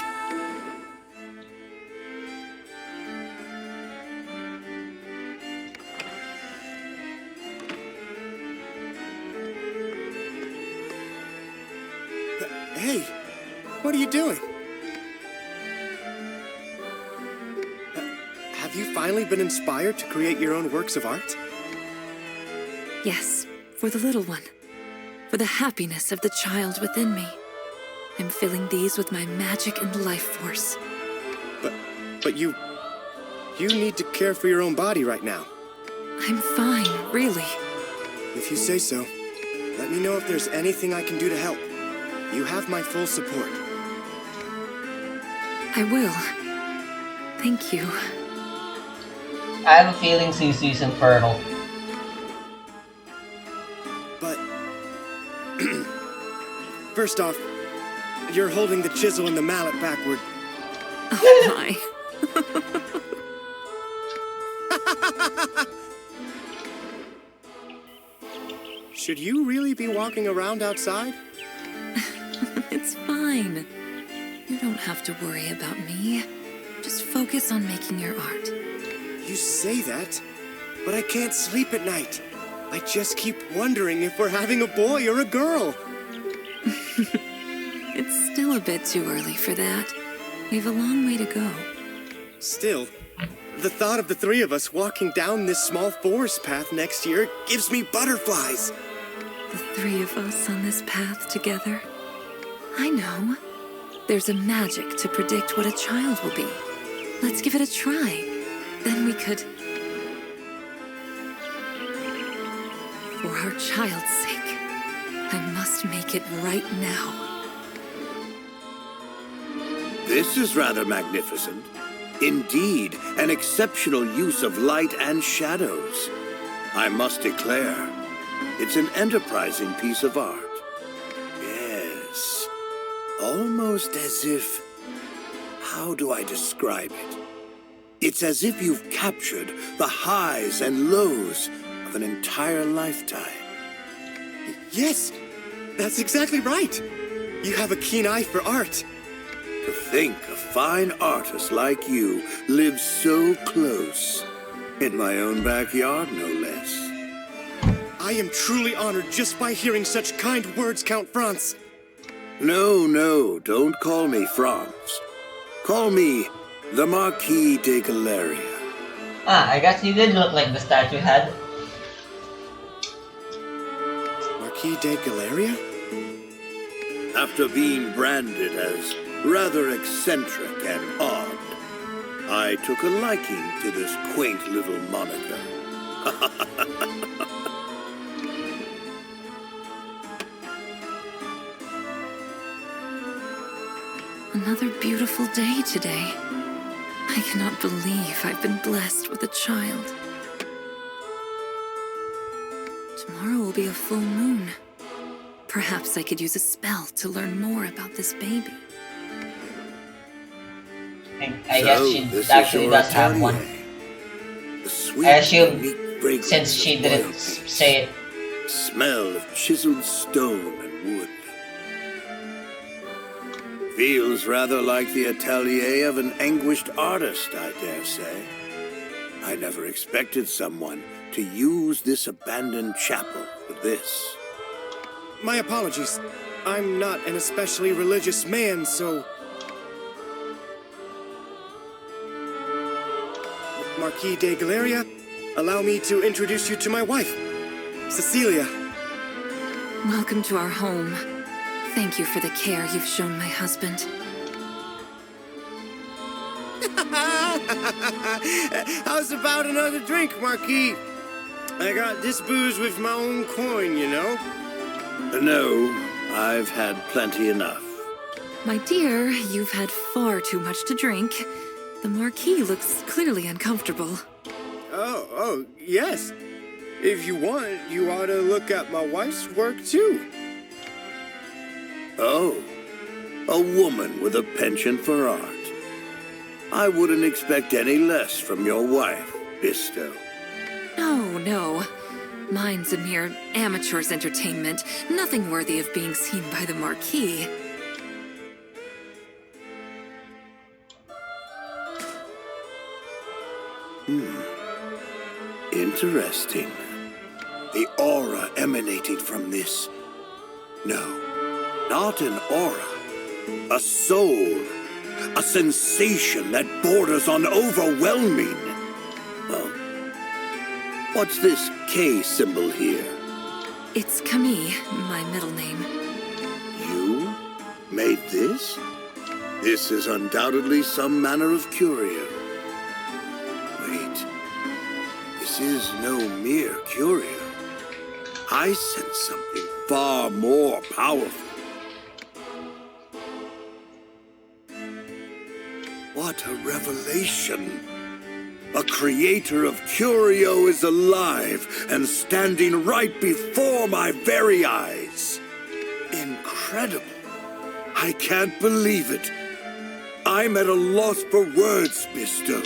Hey, what are you doing? Have you finally been inspired to create your own works of art? Yes, for the little one. For the happiness of the child within me. I'm filling these with my magic and life force. But you need to care for your own body right now. I'm fine, really. If you say so, let me know if there's anything I can do to help. You have my full support. I will. Thank you. I have a feeling Susie's infertile. But... First off, you're holding the chisel and the mallet backward. Oh my. Should you really be walking around outside? It's fine. You don't have to worry about me. Just focus on making your art. You say that, but I can't sleep at night. I just keep wondering if we're having a boy or a girl. It's still a bit too early for that. We've a long way to go. Still, the thought of the three of us walking down this small forest path next year gives me butterflies. The three of us on this path together. I know. There's a magic to predict what a child will be. Let's give it a try. Then we could... For our child's sake, I must make it right now. This is rather magnificent. Indeed, an exceptional use of light and shadows. I must declare, it's an enterprising piece of art. Almost as if... How do I describe it? It's as if you've captured the highs and lows of an entire lifetime. Yes, that's exactly right. You have a keen eye for art. To think a fine artist like you lives so close. In my own backyard, no less. I am truly honored just by hearing such kind words, Count Franz. No, don't call me Franz. Call me the Marquis de Galleria. Ah, I guess you did look like the statue head. Marquis de Galleria? After being branded as rather eccentric and odd, I took a liking to this quaint little moniker. Another beautiful day today. I cannot believe I've been blessed with a child. Tomorrow will be a full moon. Perhaps I could use a spell to learn more about this baby. I guess she actually does have one. I assume since she didn't say it. Smell of chiseled stone and wood. Feels rather like the atelier of an anguished artist, I dare say. I never expected someone to use this abandoned chapel for this. My apologies. I'm not an especially religious man, so... Marquis de Galleria, allow me to introduce you to my wife, Cecilia. Welcome to our home. Thank you for the care you've shown my husband. How's about another drink, Marquis? I got this booze with my own coin, you know? No, I've had plenty enough. My dear, you've had far too much to drink. The Marquis looks clearly uncomfortable. Oh, yes. If you want, you ought to look at my wife's work, too. Oh, a woman with a penchant for art. I wouldn't expect any less from your wife, Bisto. No. Mine's a mere amateur's entertainment, nothing worthy of being seen by the Marquis. Interesting. The aura emanated from this. No, not an aura. A soul. A sensation that borders on overwhelming. What's this K symbol here? It's Camille, my middle name. You made this? This is undoubtedly some manner of curio. Wait. This is no mere curio. I sense something far more powerful. What a revelation! A creator of curio is alive and standing right before my very eyes. Incredible. I can't believe it. I'm at a loss for words, Bisto.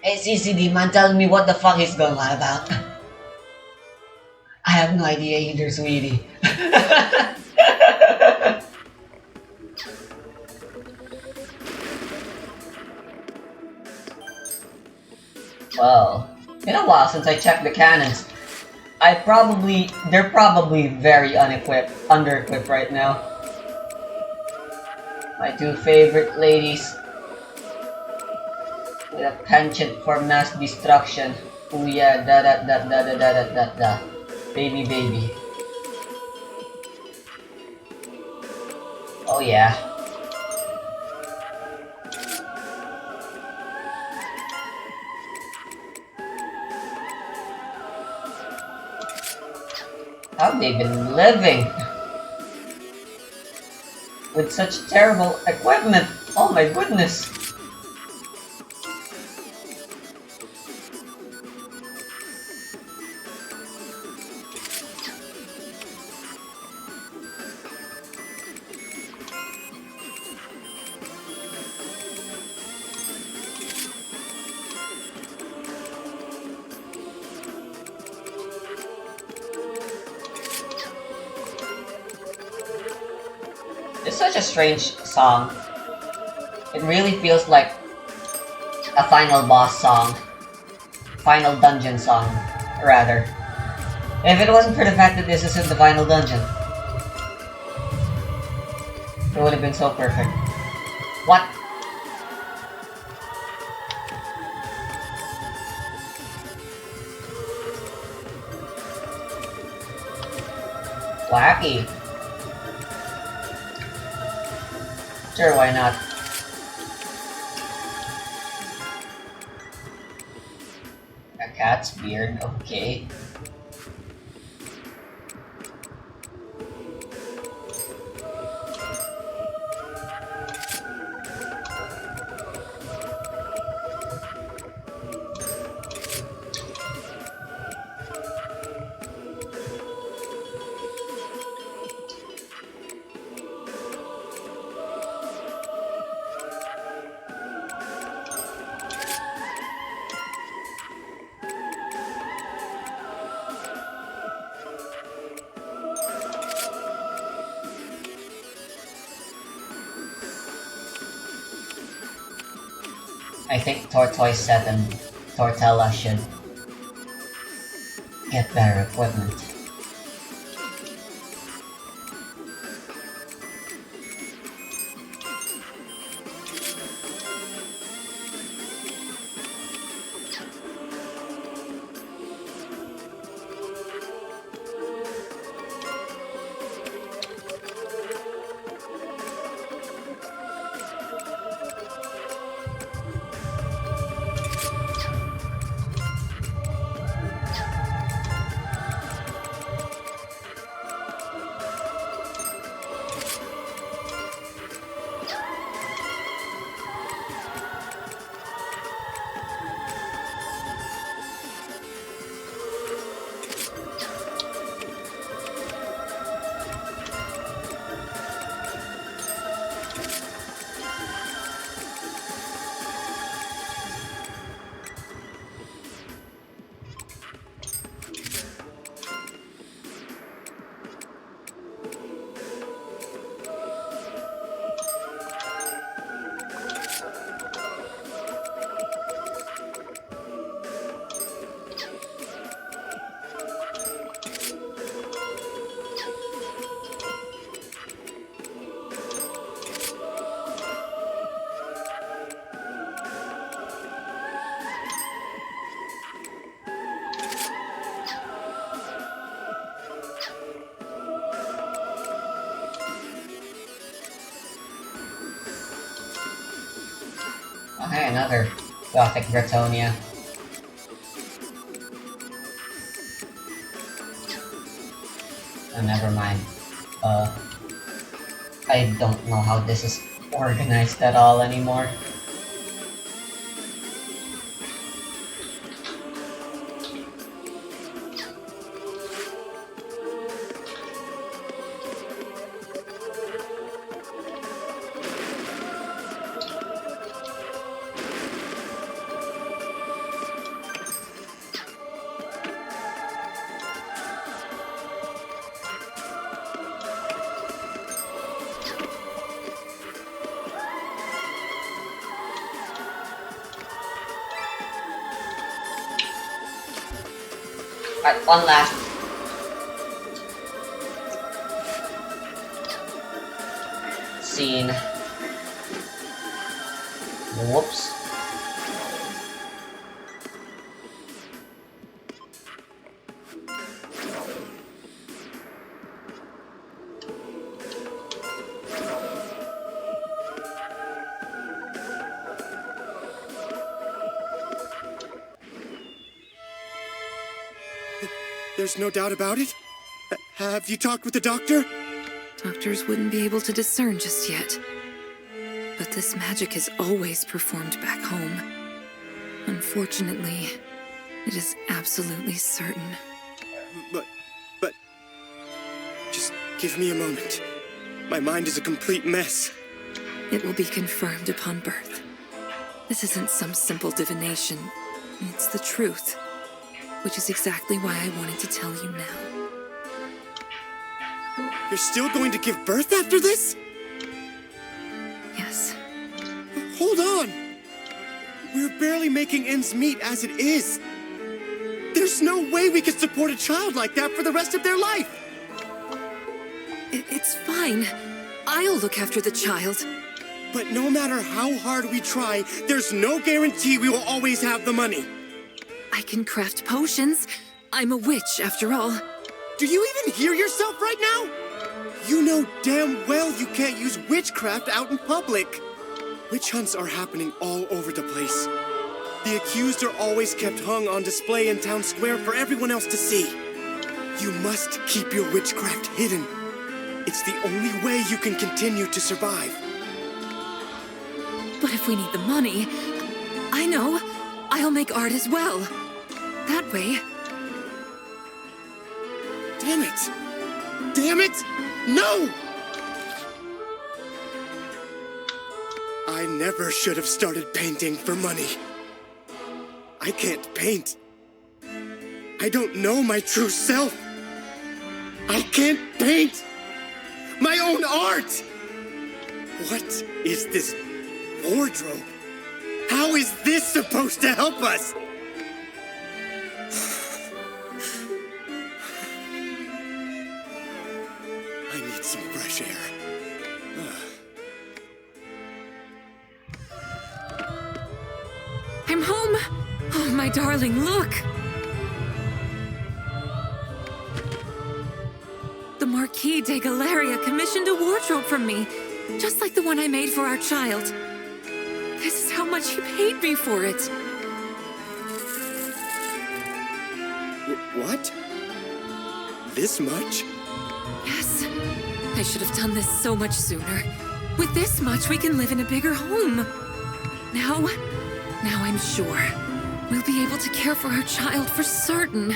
Hey CCD man, tell me what the fuck is going on about. I have no idea either, sweetie. Well, been a while since I checked the cannons. They're probably very under-equipped right now. My two favorite ladies with a penchant for mass destruction. Oh yeah, da. Baby. Oh yeah. How they've been living with such terrible equipment. Oh my goodness. It's such a strange song. It really feels like a final boss song. Final dungeon song, rather. If it wasn't for the fact that this isn't the final dungeon, it would have been so perfect. What? Wacky. Sure, why not? A cat's beard, okay. I think Tortoise Set and Tortella should get better equipment. Okay, another Gothic Bretonia. Oh, never mind. I don't know how this is organized at all anymore. Alright, one last. Scene. Whoops. There's no doubt about it? Have you talked with the doctor? Doctors wouldn't be able to discern just yet. But this magic is always performed back home. Unfortunately, it is absolutely certain. But... Just give me a moment. My mind is a complete mess. It will be confirmed upon birth. This isn't some simple divination. It's the truth. Which is exactly why I wanted to tell you now. You're still going to give birth after this? Hold on! We're barely making ends meet as it is. There's no way we could support a child like that for the rest of their life! It's fine. I'll look after the child. But no matter how hard we try, there's no guarantee we will always have the money. I can craft potions. I'm a witch, after all. Do you even hear yourself right now? You know damn well you can't use witchcraft out in public. Witch hunts are happening all over the place. The accused are always kept hung on display in town square for everyone else to see. You must keep your witchcraft hidden. It's the only way you can continue to survive. But if we need the money, I know. I'll make art as well. That way. Damn it! Damn it! No! I never should have started painting for money. I can't paint. I don't know my true self. I can't paint my own art! What is this wardrobe? How is this supposed to help us? I need some fresh air. I'm home! Oh, my darling, look! The Marquis de Galleria commissioned a wardrobe from me, just like the one I made for our child. This is how much he paid me for it. What? This much? Yes. I should have done this so much sooner. With this much, we can live in a bigger home. Now I'm sure we'll be able to care for our child for certain.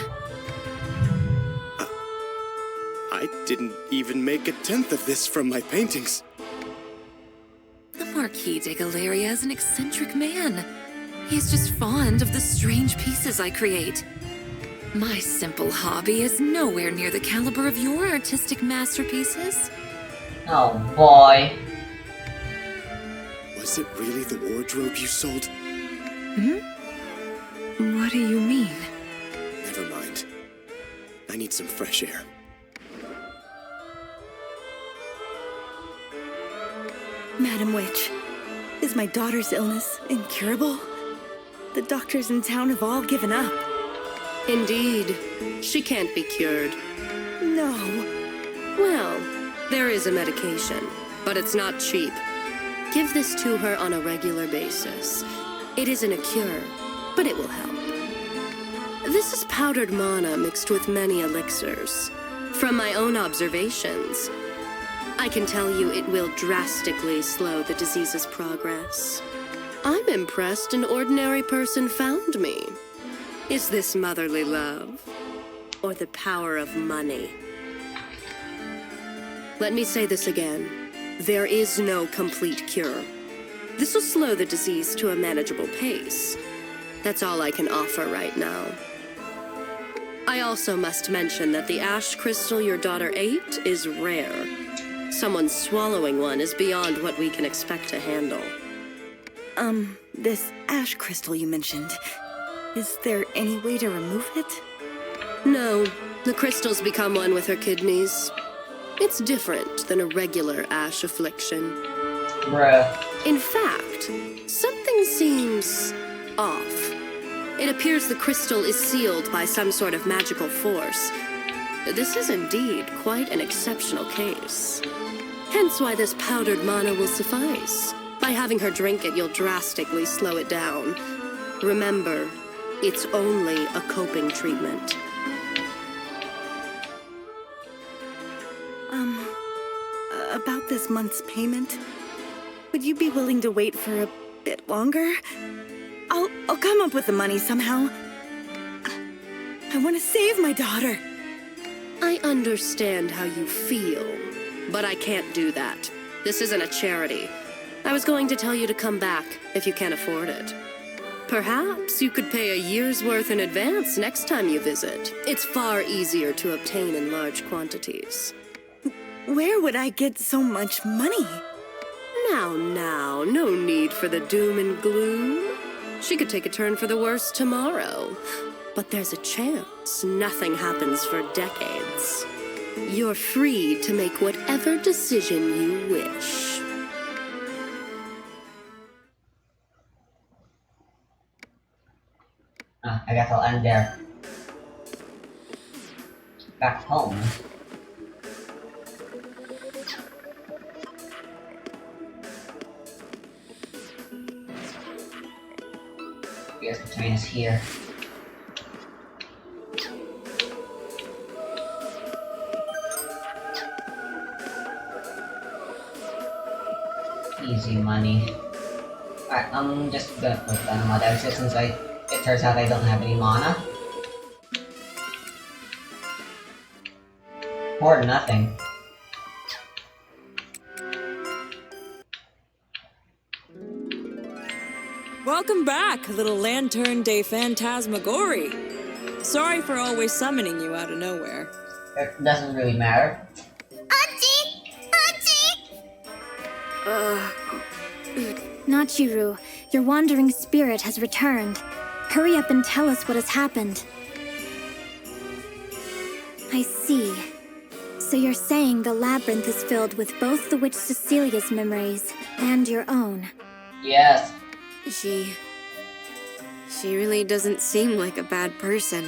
I didn't even make a tenth of this from my paintings. The Marquis de Galleria is an eccentric man. He's just fond of the strange pieces I create. My simple hobby is nowhere near the caliber of your artistic masterpieces. Oh boy. Was it really the wardrobe you sold? What do you mean? Never mind. I need some fresh air. Madam Witch, is my daughter's illness incurable? The doctors in town have all given up. Indeed. She can't be cured. No. Well, there is a medication, but it's not cheap. Give this to her on a regular basis. It isn't a cure, but it will help. This is powdered mana mixed with many elixirs. From my own observations, I can tell you it will drastically slow the disease's progress. I'm impressed an ordinary person found me. Is this motherly love? Or the power of money? Let me say this again. There is no complete cure. This will slow the disease to a manageable pace. That's all I can offer right now. I also must mention that the ash crystal your daughter ate is rare. Someone swallowing one is beyond what we can expect to handle. This ash crystal you mentioned, is there any way to remove it? No, the crystal's become one with her kidneys. It's different than a regular ash affliction. Bruh. In fact, something seems off. It appears the crystal is sealed by some sort of magical force. This is indeed quite an exceptional case. Hence why this powdered mana will suffice. By having her drink it, you'll drastically slow it down. Remember, it's only a coping treatment. About this month's payment, would you be willing to wait for a bit longer? I'll come up with the money somehow. I want to save my daughter. I understand how you feel, but I can't do that. This isn't a charity. I was going to tell you to come back if you can't afford it. Perhaps you could pay a year's worth in advance next time you visit. It's far easier to obtain in large quantities. Where would I get so much money? Now, no need for the doom and gloom. She could take a turn for the worse tomorrow. But there's a chance nothing happens for decades. You're free to make whatever decision you wish. I guess I'll end there. Back home. Yes, the train is here. Easy money. Alright, I'm just gonna put down mod exit since it turns out I don't have any mana. Or nothing. Welcome back, little Lantern de Phantasmagory. Sorry for always summoning you out of nowhere. It doesn't really matter. Nachiru, your wandering spirit has returned. Hurry up and tell us what has happened. I see. So you're saying the labyrinth is filled with both the witch Cecilia's memories and your own. Yes. She really doesn't seem like a bad person.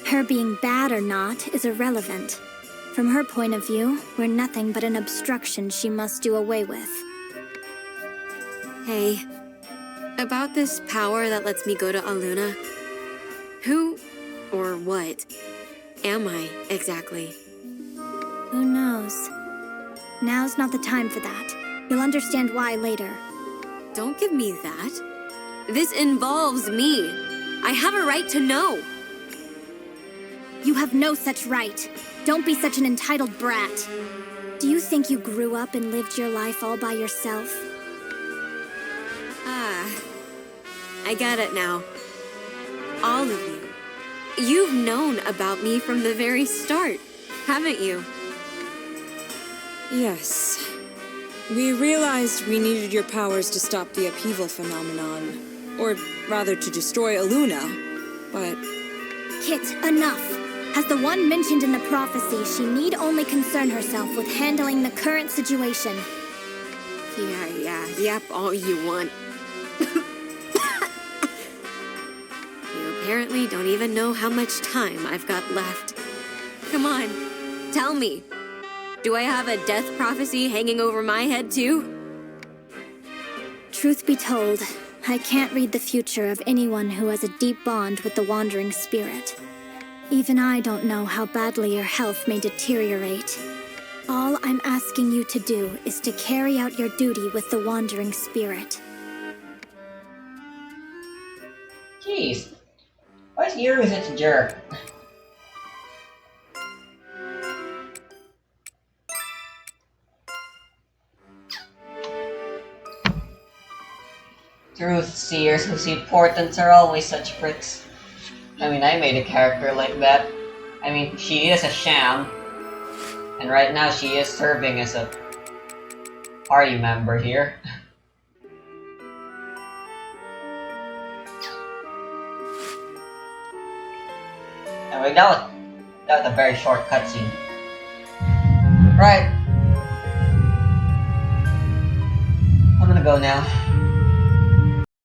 Her being bad or not is irrelevant. From her point of view, we're nothing but an obstruction she must do away with. Hey, about this power that lets me go to Aluna, who or what am I exactly? Who knows? Now's not the time for that. You'll understand why later. Don't give me that. This involves me. I have a right to know. You have no such right. Don't be such an entitled brat. Do you think you grew up and lived your life all by yourself? I get it now. All of you. You've known about me from the very start, haven't you? Yes. We realized we needed your powers to stop the upheaval phenomenon. Or rather, to destroy Aluna. But... Kit, enough! As the one mentioned in the prophecy, she need only concern herself with handling the current situation. Yep, all you want. You apparently don't even know how much time I've got left. Come on, tell me. Do I have a death prophecy hanging over my head too? Truth be told, I can't read the future of anyone who has a deep bond with the Wandering Spirit. Even I don't know how badly your health may deteriorate. All I'm asking you to do is to carry out your duty with the Wandering Spirit. Jeez. Why's Yuru such a jerk? Truth seers who see portents are always such pricks. I mean, I made a character like that. I mean, she is a sham. And right now she is serving as a party member here. Anyway, that was a very short cutscene. Right. I'm gonna go now.